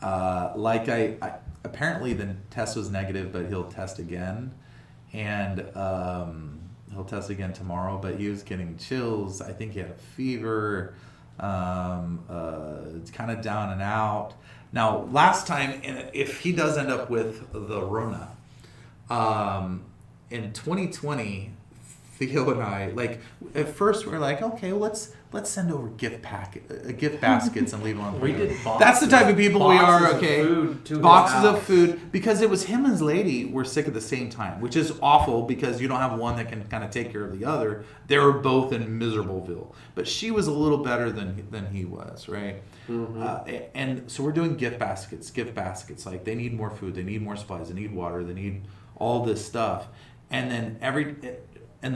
like I apparently the test was negative, but he'll test again, and he'll test again tomorrow. But he was getting chills. I think he had a fever. It's kind of down and out. Now, last time, if he does end up with the Rona, in 2020, Theo and I, like, at first we were like, okay, well, let's send over gift baskets and leave them on. We did boxes. That's the type of people we are. Boxes of Okay, food to his boxes of house. food, because it was him and his lady were sick at the same time, which is awful because you don't have one that can kind of take care of the other. They were both in Miserable, but she was a little better than he was, right? Mm-hmm. And so we're doing gift baskets. Like, they need more food, they need more supplies, they need water, they need all this stuff. And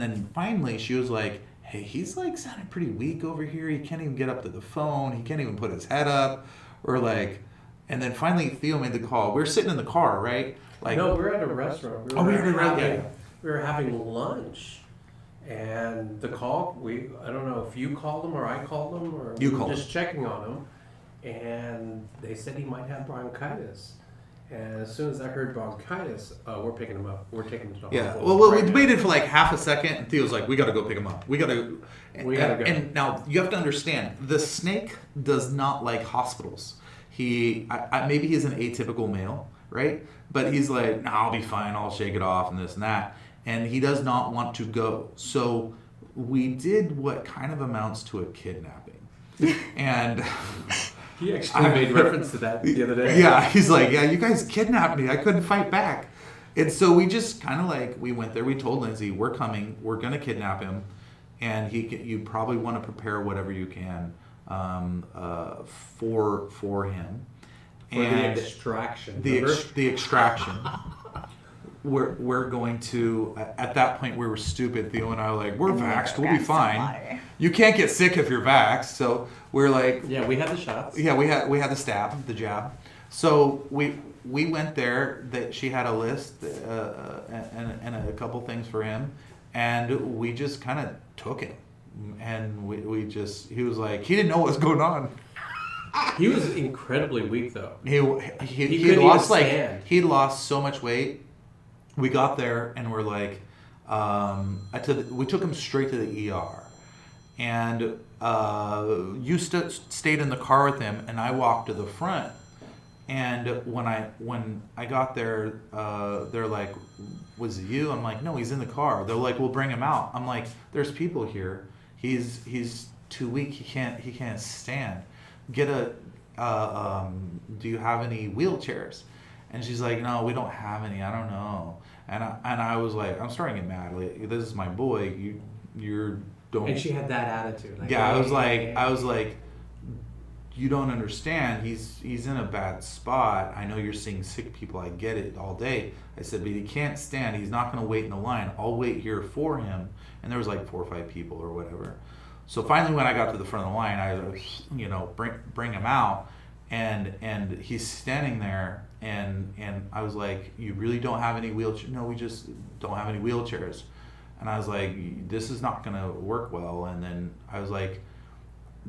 then finally she was like, hey, he's like sounding pretty weak over here. He can't even get up to the phone. He can't even put his head up. Or like, and then finally Theo made the call. We were sitting in the car, right? Like, No, we're at a restaurant. Oh, we were at a restaurant. We were having lunch, and the call. I don't know if you called them or I called them or You we were called just checking on him, and they said he might have bronchitis. And as soon as I heard bronchitis, we're picking him up. We're taking him to the yeah. hospital. Well, right we now. waited for like half a second, and Theo's like, we got to go pick him up. We got to go. And now you have to understand, the snake does not like hospitals. Maybe he's an atypical male, right? But he's like, nah, I'll be fine. I'll shake it off and this and that. And he does not want to go. So we did what kind of amounts to a kidnapping. And He actually made reference to that the other day. yeah, he's like, yeah, you guys kidnapped me. I couldn't fight back. And so we just kind of like, we went there. We told Lindsay, we're coming. We're going to kidnap him. And you probably want to prepare whatever you can for him. For the extraction. The extraction. We're going to, at that point we were stupid. Theo and I were like, we're vaxxed, we'll be fine. You can't get sick if you're vaxxed. So we're like, Yeah, we had the shots. yeah, we had the jab. So we went there. That she had a list and a couple things for him, and we just kind of took him. And he was like, he didn't know what was going on. He was incredibly weak, though. He couldn't lost even like stand. he lost so much weight. We got there and we're like, we took him straight to the ER, and you stayed in the car with him, and I walked to the front. And when I got there, they're like, was it you? I'm like, no, he's in the car. They're like, we'll bring him out. I'm like, there's people here. He's too weak. He can't stand. Get do you have any wheelchairs? And she's like, no, we don't have any. I don't know. And I was like, I'm starting to get mad. Like, this is my boy. You're don't. And she had that attitude. Like, Yeah, I was hey. like, you don't understand. He's in a bad spot. I know you're seeing sick people. I get it all day. I said, but he can't stand. He's not going to wait in the line. I'll wait here for him. And there was like 4 or 5 people or whatever. So finally, when I got to the front of the line, I was, bring him out, and he's standing there, and I was like, you really don't have any wheelchairs? No, we just don't have any wheelchairs. And I was like, this is not going to work well. And then I was like,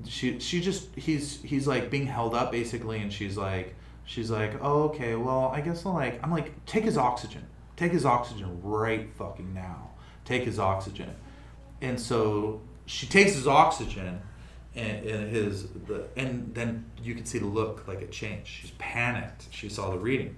he's like being held up basically, and she's like, oh, okay, well, I guess I'm like, take his oxygen right fucking now. Take his oxygen. And so she takes his oxygen, and then you can see the look, like it changed. She's panicked. She saw the reading,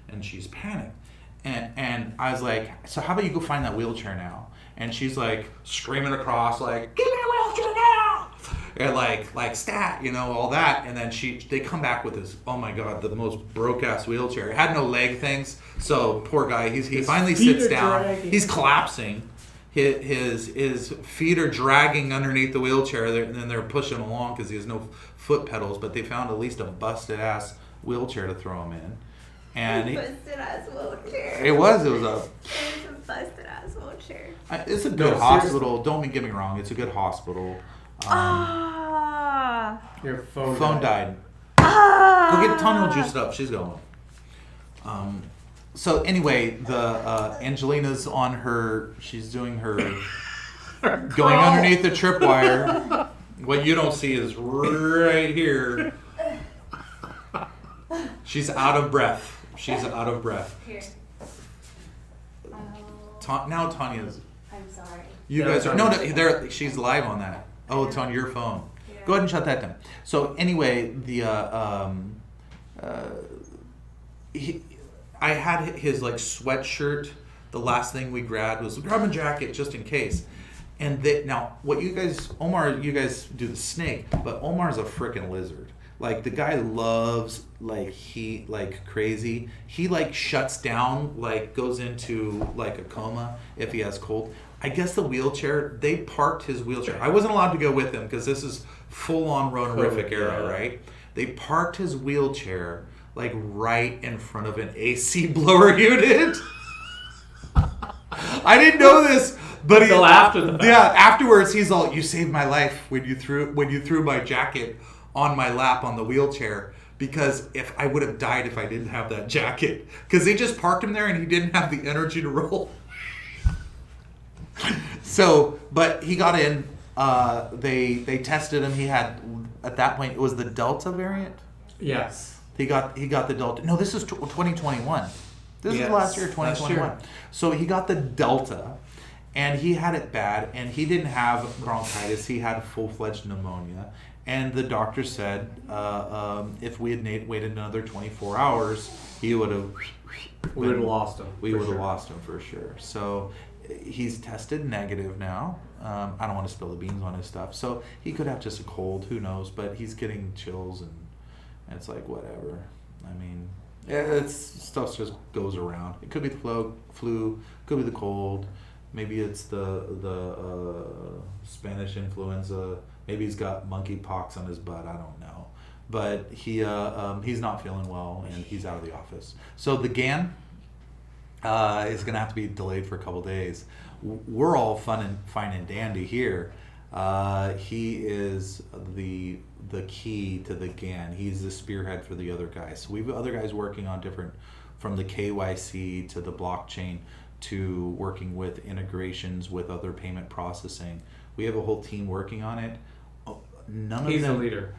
and she's panicked. And I was like, so how about you go find that wheelchair now? And she's like screaming across, like, give me a wheelchair now! and like stat, all that, and then they come back with this, oh my god, the most broke ass wheelchair. It had no leg things, so poor guy, he finally sits down, dragging. He's collapsing. His feet are dragging underneath the wheelchair, and then they're pushing along because he has no foot pedals. But they found at least a busted ass wheelchair to throw him in. And busted ass wheelchair. It was a busted ass wheelchair. It's a good hospital. Don't get me wrong. It's a good hospital. Your phone died. Go get Tanya juiced up. She's going. So anyway, the Angelina's on her. She's doing her going underneath the tripwire. What you don't see is right here. She's out of breath. She's out of breath. Here. Now Tanya's. I'm sorry. You guys are no. She's live on that. Oh, it's on your phone. Yeah. Go ahead and shut that down. So anyway, I had his like sweatshirt. The last thing we grabbed was grab a jacket just in case. And now, what you guys, Omar, you guys do the snake, but Omar's a freaking lizard. Like the guy loves crazy. He like shuts down, like goes into like a coma if he has cold. I guess the wheelchair, they parked his wheelchair. I wasn't allowed to go with him because this is full on Ronorific era, right? They parked his wheelchair like right in front of an AC blower unit. I didn't know this, but until after the fact. Yeah, afterwards he's all, "You saved my life when you threw my jacket on my lap on the wheelchair, because if I would have died if I didn't have that jacket, because they just parked him there and he didn't have the energy to roll." So, but he got in. They tested him. He had, at that point, it was the Delta variant. Yes. He got the Delta. No, this is 2021. This is last year, 2021. Last year. So he got the Delta, and he had it bad, and he didn't have bronchitis. He had full-fledged pneumonia. And the doctor said if we had waited another 24 hours, he would have... We would have lost him. We would have lost him for sure. So he's tested negative now. I don't want to spill the beans on his stuff. So he could have just a cold. Who knows? But he's getting chills, and it's like, whatever. I mean, stuff just goes around. It could be the flu. Could be the cold. Maybe it's the Spanish influenza. Maybe he's got monkeypox on his butt. I don't know. But he's not feeling well, and he's out of the office. So the GAN is going to have to be delayed for a couple days. We're all fine and dandy here. He is the key to the GAN. He's the spearhead for the other guys. So we have other guys working on different, from the KYC to the blockchain to working with integrations with other payment processing. We have a whole team working on it. He's a leader.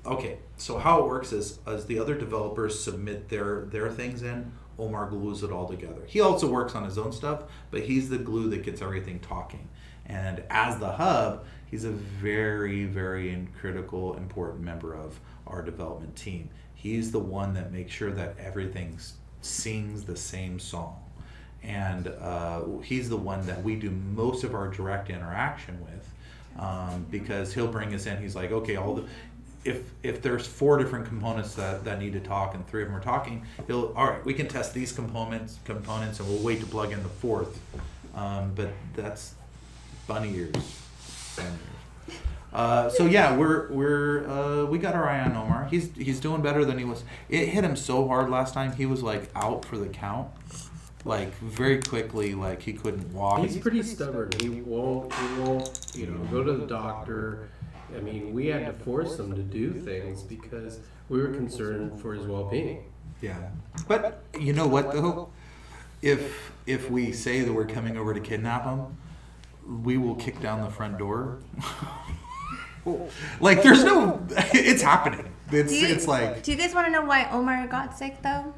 Okay, so how it works is, as the other developers submit their things in, Omar glues it all together. He also works on his own stuff, but he's the glue that gets everything talking. And as the hub, he's a very, very critical, important member of our development team. He's the one that makes sure that everything sings the same song. And he's the one that we do most of our direct interaction with, because he'll bring us in. He's like, okay, if there's 4 different components that need to talk and 3 of them are talking, all right, we can test these components, and we'll wait to plug in the 4th. But that's bunny ears. So yeah, we got our eye on Omar. He's doing better than he was. It hit him so hard last time. He was like out for the count, like very quickly. Like he couldn't walk. He's pretty stubborn. He won't. Go to the doctor. I mean, we had to force him to do things because we were concerned for his well-being. Yeah, but you know what though? If we say that we're coming over to kidnap him, we will kick down the front door. Like there's no, it's happening. It's like. Do you guys want to know why Omar got sick though?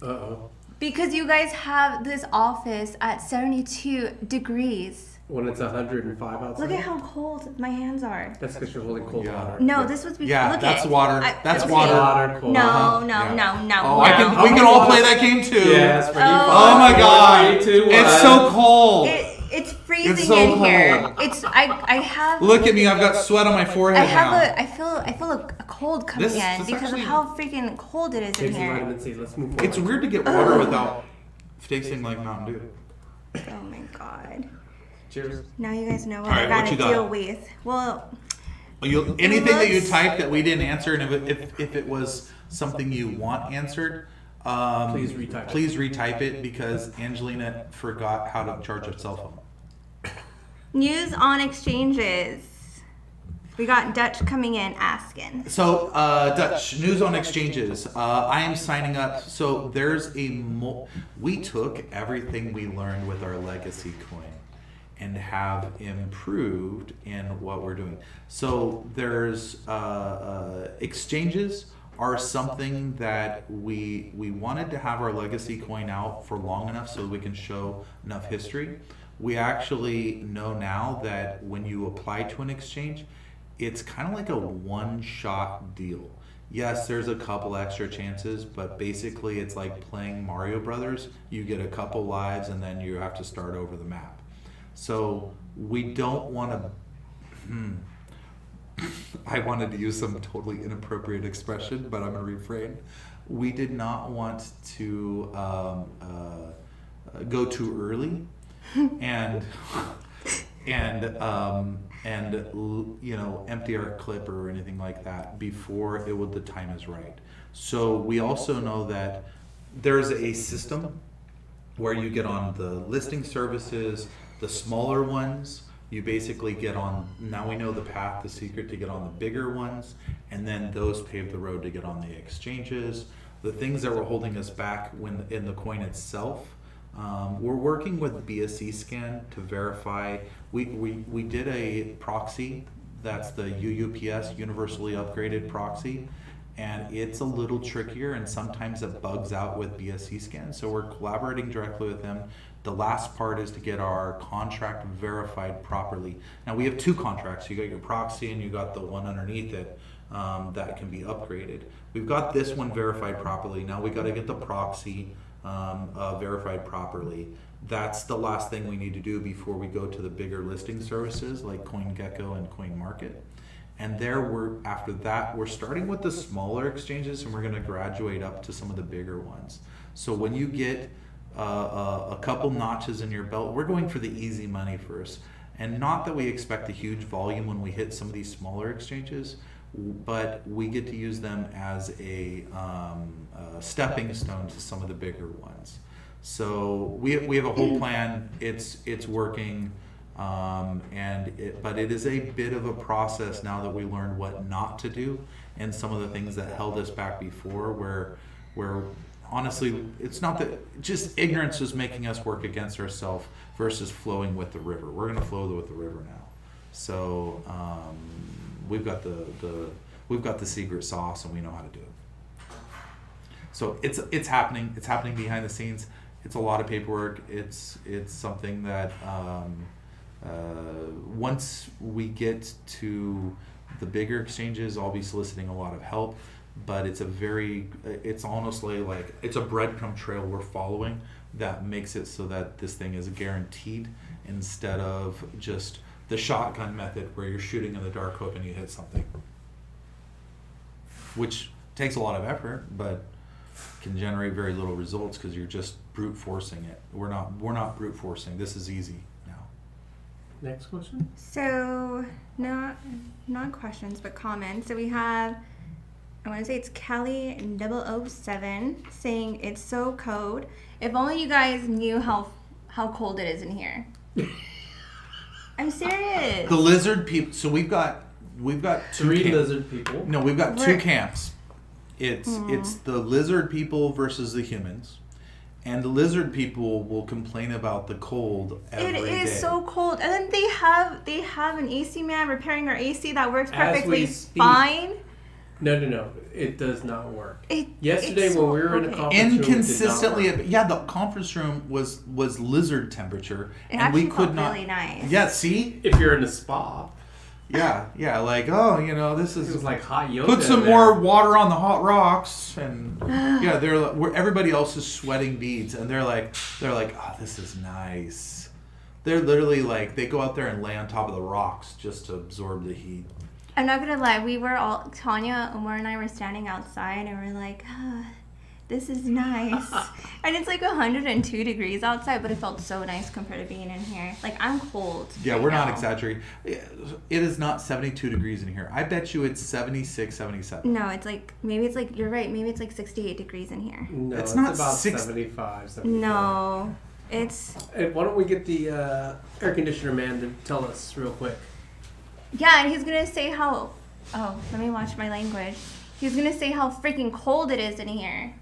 Uh-oh. Because you guys have this office at 72 degrees. When it's 105 outside? Look at how cold my hands are. That's because you're holding cold water. No, this was before. Yeah, look that's it. water. That's water. Cold. No. Oh, No. we can all play that game too. Yeah, it's pretty fun. Oh my god, 3, 2, 1. it's so cold. It's freezing freezing It's so in here. cold. It's I have. Look at me, I've got sweat on my forehead I have now. I feel a cold coming This in is because actually- of how freaking cold it is Take in some here. vitamin C. Let's move forward. It's weird to get water without tasting like Mountain Dew. Oh my god. Cheers. Now you guys know what All I right, what gotta you got? deal with. Well, Anything that you looks- typed that we didn't answer, and if it was something you want answered, Please retype it. Please retype it because Angelina forgot how to charge a cell phone. news on exchanges. We got Dutch coming in asking. So, Dutch, news on exchanges. I am signing up. So, there's we took everything we learned with our legacy coin and have improved in what we're doing. So, there's exchanges are something that we wanted to have our legacy coin out for long enough so we can show enough history. We actually know now that when you apply to an exchange, it's kind of like a one-shot deal. Yes, there's a couple extra chances, but basically it's like playing Mario Brothers. You get a couple lives and then you have to start over the map. So we don't want to... I wanted to use some totally inappropriate expression, but I'm going to refrain. We did not want to go too early and you know, empty our clip or anything like that before the time is right. So we also know that there's a system where you get on the listing services, the smaller ones. You basically get on, now we know the path, the secret to get on the bigger ones, and then those pave the road to get on the exchanges. The things that were holding us back when in the coin itself, we're working with BSC scan to verify. We did a proxy, that's the UUPS, Universally Upgraded Proxy, and it's a little trickier and sometimes it bugs out with BSC scan. So we're collaborating directly with them. The last part is to get our contract verified properly. Now we have two contracts. You got your proxy and you got the one underneath it that can be upgraded. We've got this one verified properly. Now we got to get the proxy verified properly. That's the last thing we need to do before we go to the bigger listing services like CoinGecko and CoinMarket. And after that, we're starting with the smaller exchanges and we're going to graduate up to some of the bigger ones. So when you get a couple notches in your belt, we're going for the easy money first. And not that we expect a huge volume when we hit some of these smaller exchanges, but we get to use them as a stepping stone to some of the bigger ones. So we have a whole plan. It's working, but it is a bit of a process now that we learned what not to do and some of the things that held us back before, where honestly, it's not that just ignorance is making us work against ourselves versus flowing with the river. We're going to flow with the river now. So we've got the secret sauce and we know how to do it. So it's happening. It's happening behind the scenes. It's a lot of paperwork. It's something that once we get to the bigger exchanges, I'll be soliciting a lot of help. But it's honestly like it's a breadcrumb trail we're following that makes it so that this thing is guaranteed instead of just the shotgun method where you're shooting in the dark hoping you hit something, which takes a lot of effort but can generate very little results because you're just brute forcing it. We're not brute forcing. This is easy now. Next question. So not questions but comments. So we have, I want to say it's Kelly 007 saying it's so cold. If only you guys knew how cold it is in here. I'm serious. The lizard people. So we've got two Three lizard people. No, we've got two Right. camps. It's the lizard people versus the humans, and the lizard people will complain about the cold every It day. is so cold, and then they have an AC man repairing our AC that works As perfectly we speak. fine. No. It does not work. Yesterday it's when so- we were in a okay. conference room, Inconsistently, it did not work. yeah, the conference room was lizard temperature, It and actually we could felt not. really nice. Yeah, see, If you're in a spa, yeah, like this it is was like hot yoga. put some there. more water on the hot rocks, and yeah, they're like, where everybody else is sweating beads, and they're like, oh, this is nice. They're literally like, they go out there and lay on top of the rocks just to absorb the heat. I'm not gonna lie, we were all, Tanya, Omar, and I were standing outside and we're like, this is nice. And it's like 102 degrees outside, but it felt so nice compared to being in here. Like, I'm cold. Yeah, right we're not now. exaggerating. It is not 72 degrees in here. I bet you it's 76, 77. No, it's like, maybe it's like, you're right, maybe it's like 68 degrees in here. No, It's it's not about 75, 74. No, it's, Hey, why don't we get the air conditioner man to tell us real quick? yeah, and he's gonna say how, let me watch my language. He's gonna say how freaking cold it is in here.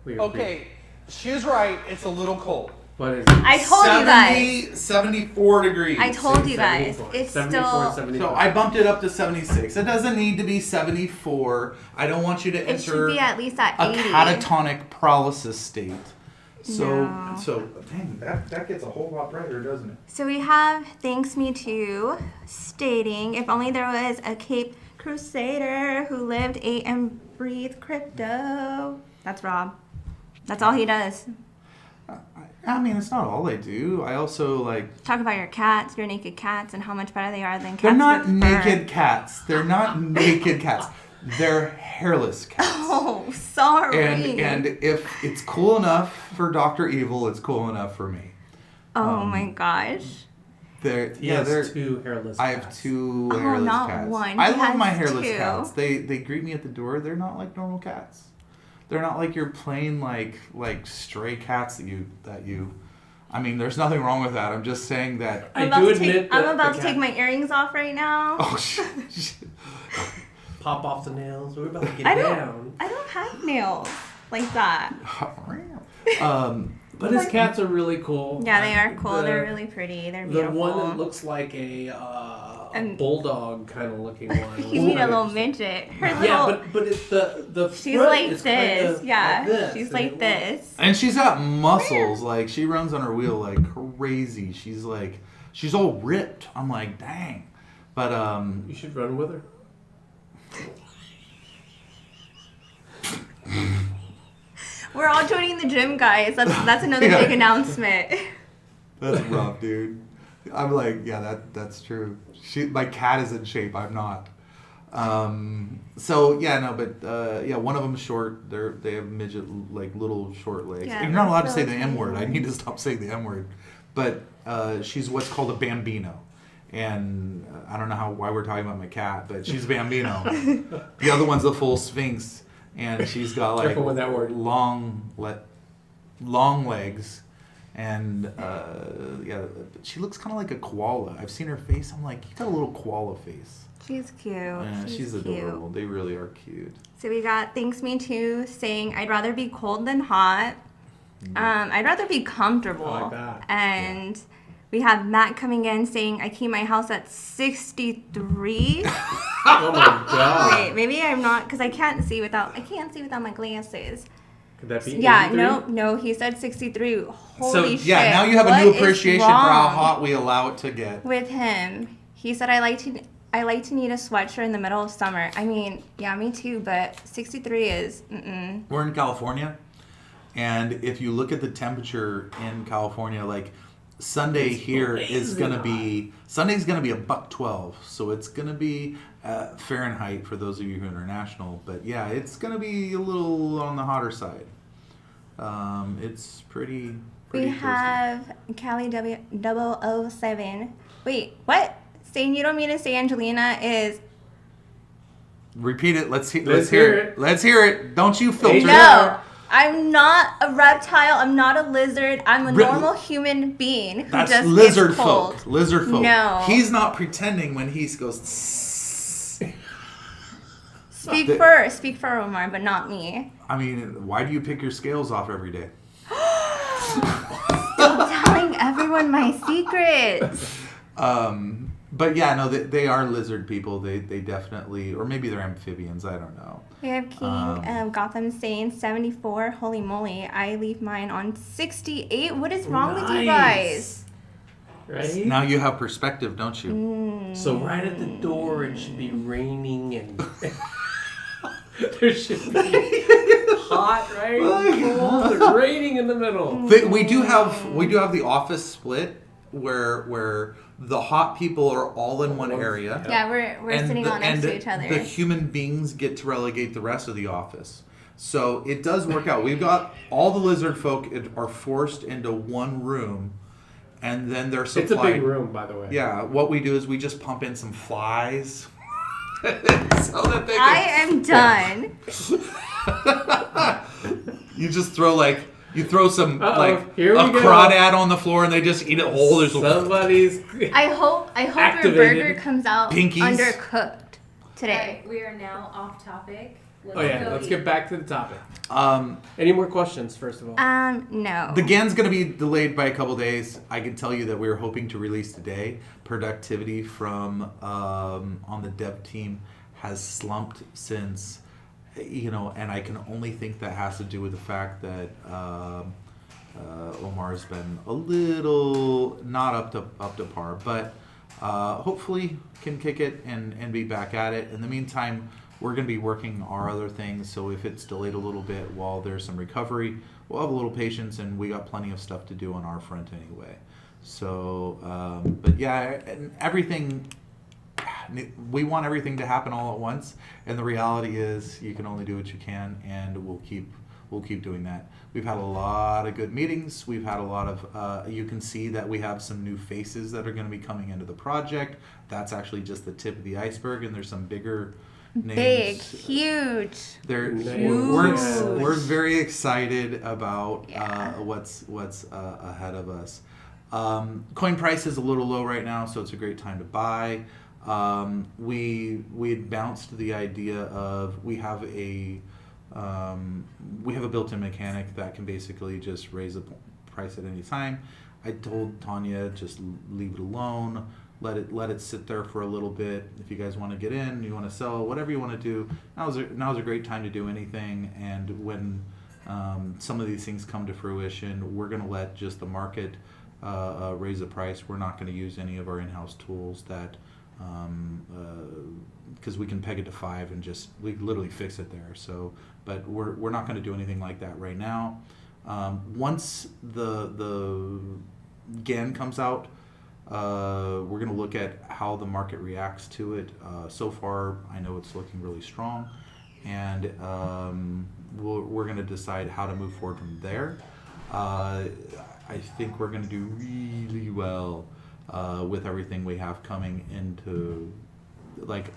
Okay, she's right. It's a little cold. What is it? I told you guys. 74 degrees. I told you guys. 74. It's 74, still, 75. So I bumped it up to 76. It doesn't need to be 74. I don't want you to it should enter be at least at a 80. catatonic paralysis state. So, No. dang, that gets a whole lot brighter, doesn't it? So we have Thanks Me To stating, if only there was a Cape Crusader who lived, ate, and breathed crypto. That's Rob. That's all he does. I mean, it's not all they do. I also like. Talk about your cats, your naked cats, and how much better they are than cats. They're not with fur. naked cats. They're not naked cats. They're hairless cats. Oh, sorry. And if it's cool enough for Dr. Evil, it's cool enough for me. Oh my gosh. He has two hairless I have cats. two Oh, hairless not cats. one. I He love has my hairless two. cats. They greet me at the door. They're not like normal cats. They're not like your plain like stray cats that you. I mean, there's nothing wrong with that. I'm just saying that. I do admit that I'm about the to take cat- my earrings off right now. Oh shit. Pop off the nails. We're about to get I down. don't have nails like that. But his cats are really cool. Yeah, they are cool. The- They're really pretty. They're The beautiful. one that looks like a bulldog kind of looking one. You mean a little midget. Her little. Yeah, but it's the she's front like is this. kinda Yeah, like this, she's and like it looks- this. And she's got muscles. Like she runs on her wheel like crazy. She's all ripped. I'm like, dang. But You should run with her. We're all joining the gym, guys. That's another Yeah. big announcement. That's rough, dude. I'm like, yeah, that's true. My cat is in shape. I'm not. So yeah, no, but yeah, one of them's short. They have midget like little short legs. Yeah, You're not allowed to those say the little M word. I tiny need to stop saying the M word. But she's what's called a bambino, and I don't know why we're talking about my cat, but she's a bambino. The other one's a full sphinx, and she's got like Careful with that word. long legs. And yeah, she looks kind of like a koala. I've seen her face. I'm like, you got a little koala face. She's cute. Yeah, she's cute. adorable. They really are cute. So we got Thanks Me Too saying, I'd rather be cold than hot. I'd rather be comfortable. I like that. And we have Matt coming in saying, I keep my house at 63. Oh my god. Wait, maybe I'm not, because I can't see without my glasses. Could that be? Yeah, 83? no, he said 63. Holy So shit. yeah, now you have a What new is appreciation for how wrong hot we allow it to get. with him? He said, I like to need a sweatshirt in the middle of summer. I mean, yeah, me too, but 63 is, We're in California, and if you look at the temperature in California, like Sunday here is gonna be Sunday's gonna be $112, so it's gonna be Fahrenheit for those of you who are international. But yeah, it's gonna be a little on the hotter side. It's pretty. We toasty. have Callie W007. Wait, what? Saying you don't mean to say Angelina is Repeat it. Let's hear Let's hear it. it. Let's hear it. Don't you filter it. no. I'm not a reptile. I'm not a lizard. I'm a Re- normal human being who That's just lizard gets cold. folk. Lizard folk. No. He's not pretending when he goes. Speak for Omar, but not me. I mean, why do you pick your scales off every day? Still telling everyone my secrets. But yeah, no, they are lizard people. They definitely, or maybe they're amphibians. I don't know. We have King Gotham saying 74. Holy moly, I leave mine on 68. What is wrong with you guys? Right? Now you have perspective, don't you? So right at the door, it should be raining and there should be hot, right? Cold, and raining in the middle. We do have the office split, where the hot people are all in one area. Yeah, we're sitting on next to each other. The human beings get to relegate the rest of the office. So it does work out. We've got all the lizard folk are forced into one room, and then they're supplied. It's a big room, by the way. Yeah, what we do is we just pump in some flies. So that they I am done. You just throw some Here we go. crawdad on the floor and they just eat it whole. There's Somebody's. I hope your Activated. burger comes out Pinkies. undercooked today. Alright, we are now off topic. Let's get back to the topic. Um, Any more questions, first of all? No. the GAN's going to be delayed by a couple days. I can tell you that we were hoping to release today. Productivity from on the dev team has slumped since, and I can only think that has to do with the fact that Omar's been a little not up to par, but hopefully can kick it and be back at it. In the meantime, we're going to be working our other things, so if it's delayed a little bit while there's some recovery, we'll have a little patience, and we got plenty of stuff to do on our front anyway. So, but yeah, and everything, we want everything to happen all at once, and the reality is you can only do what you can, and we'll keep doing that. We've had a lot of good meetings. We've had a lot of, you can see that we have some new faces that are going to be coming into the project. That's actually just the tip of the iceberg, and there's some bigger names. Big, huge. We're very excited about what's ahead of us. Coin price is a little low right now, so it's a great time to buy. We had bounced the idea of we have a built-in mechanic that can basically just raise the price at any time. I told Tanya just leave it alone. Let it sit there for a little bit. If you guys want to get in, you want to sell, whatever you want to do, now's a great time to do anything. And when some of these things come to fruition, we're going to let just the market raise the price. We're not going to use any of our in-house tools that, because we can peg it to 5 and we literally fix it there. So, but we're not going to do anything like that right now. Once the GAN comes out, we're going to look at how the market reacts to it. So far, I know it's looking really strong, and we're going to decide how to move forward from there. I think we're going to do really well with everything we have coming into,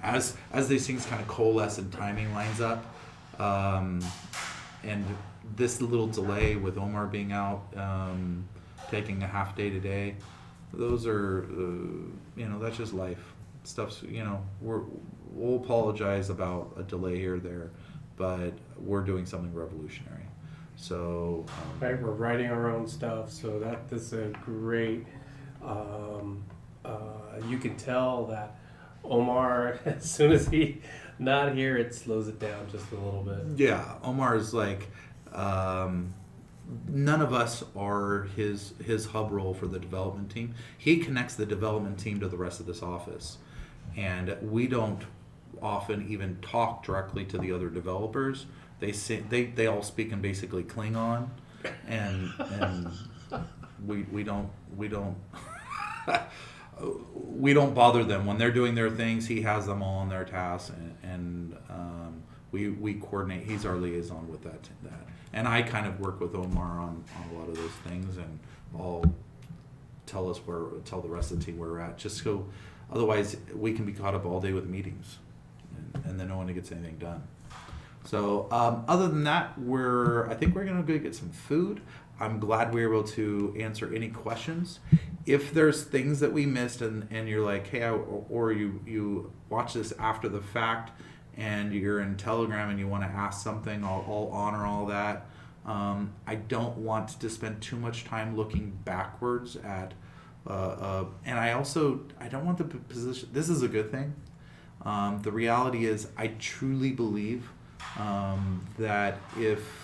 as these things kind of coalesce and timing lines up, and this little delay with Omar being out, taking a half day today. Those are, that's just life. Stuff's, we'll apologize about a delay here or there, but we're doing something revolutionary. So, right, we're writing our own stuff, so this is a great. You can tell that Omar, as soon as he's not here, it slows it down just a little bit. Yeah, Omar is none of us are his hub role for the development team. He connects the development team to the rest of this office, and we don't often even talk directly to the other developers. They all speak in basically Klingon, and we don't we don't bother them when they're doing their things. He has them all on their tasks, and we coordinate. He's our liaison with that. And I kind of work with Omar on a lot of those things, and I'll tell the rest of the team where we're at, just so otherwise we can be caught up all day with meetings, and then no one gets anything done. So other than that, I think we're gonna go get some food. I'm glad we were able to answer any questions. If there's things that we missed and you're like, hey, or you watch this after the fact, and you're in Telegram and you want to ask something, I'll honor all that. I don't want to spend too much time looking backwards at, and I don't want the position. This is a good thing. The reality is, I truly believe that if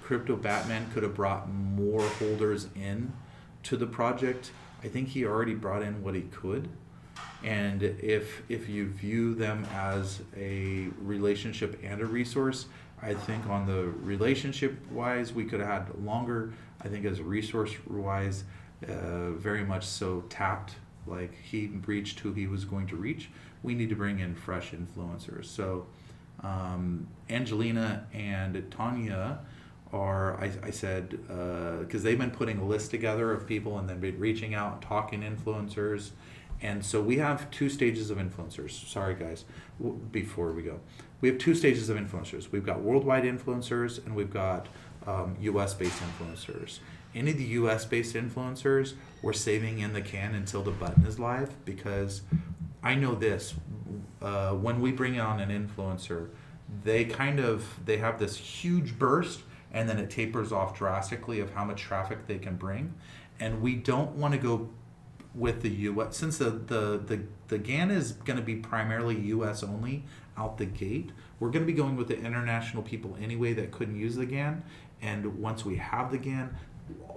CryptoBatman could have brought more holders in to the project, I think he already brought in what he could. And if you view them as a relationship and a resource, I think on the relationship wise we could have had longer. I think as a resource wise, very much so tapped, like he reached who he was going to reach. We need to bring in fresh influencers. So Angelina and Tanya are, I said, because they've been putting a list together of people and then been reaching out and talking to influencers. And so we have 2 stages of influencers. Sorry, guys, before we go. We have 2 stages of influencers. We've got worldwide influencers and we've got US-based influencers. Any of the US-based influencers, we're saving in the can until the button is live, because I know this, when we bring on an influencer, they have this huge burst and then it tapers off drastically of how much traffic they can bring. And we don't want to go with the US, since the GAN is going to be primarily US only out the gate. We're going to be going with the international people anyway that couldn't use the GAN. And once we have the GAN,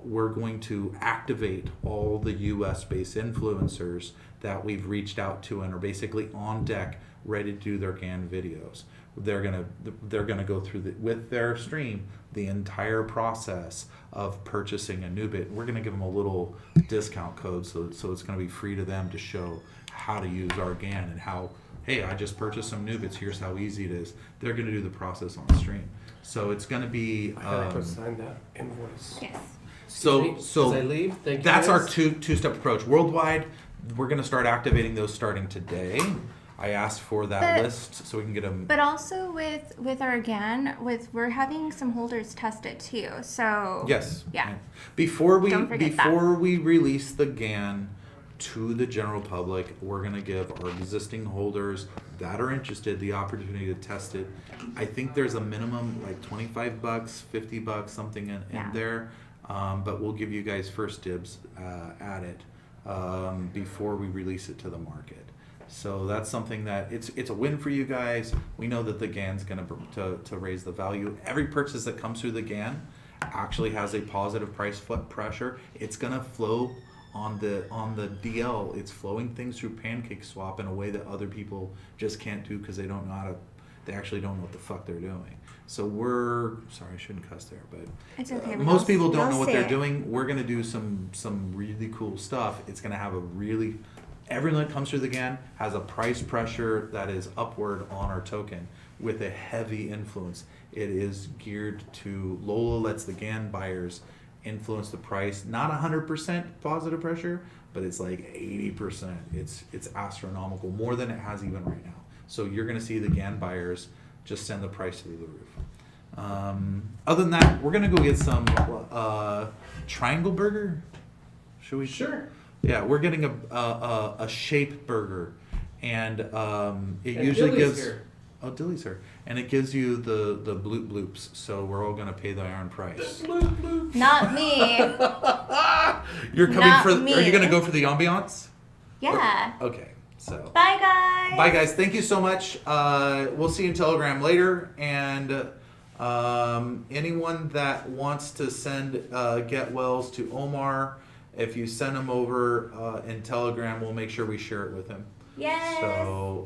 we're going to activate all the US based influencers that we've reached out to and are basically on deck ready to do their GAN videos. They're gonna go through with their stream the entire process of purchasing Anubit. We're gonna give them a little discount code, so it's gonna be free to them to show how to use our GAN and how, hey, I just purchased some Anubits, here's how easy it is. They're gonna do the process on the stream. So it's gonna be I gotta go sign that invoice. Yes. so As I leave, thank you. that's our guys. two-step approach. Worldwide, we're going to start activating those starting today. I asked for that But- list so we can get them. But also with our GAN, we're having some holders tested too. So Yes. Yeah. Before Don't forget that. we release the GAN to the general public, we're going to give our existing holders that are interested the opportunity to test it. I think there's a minimum like $25, $50, something in Yeah. there. But we'll give you guys first dibs at it before we release it to the market. So that's something that it's a win for you guys. We know that the GAN's going to raise the value. Every purchase that comes through the GAN actually has a positive price pressure. It's going to flow on the DL. It's flowing things through PancakeSwap in a way that other people just can't do because they don't know how to. They actually don't know what the fuck they're doing. So sorry, I shouldn't cuss there, but it's okay. most people don't know they'll what say they're it. doing. We're gonna do some really cool stuff. It's gonna have everyone that comes through the GAN has a price pressure that is upward on our token with a heavy influence. It is geared to Lola lets the GAN buyers influence the price, not 100% positive pressure, but it's like 80%. It's astronomical, more than it has even right now. So you're gonna see the GAN buyers just send the price through the roof. Other than that, we're gonna go get some triangle burger. Should we? Sure. Yeah, we're getting a shape burger, and it And usually Dilly's gives. here. Oh, Dilly's here, and it gives you the bloop bloops. So we're all gonna pay the iron price. Bloop, bloop. Not me. You're coming Not for. me. Are you gonna go for the ambiance? Yeah. Okay, so. Bye guys. Bye, guys. Thank you so much. We'll see you in Telegram later. And anyone that wants to send get wells to Omar, if you send them over in Telegram, we'll make sure we share it with him. Yes. So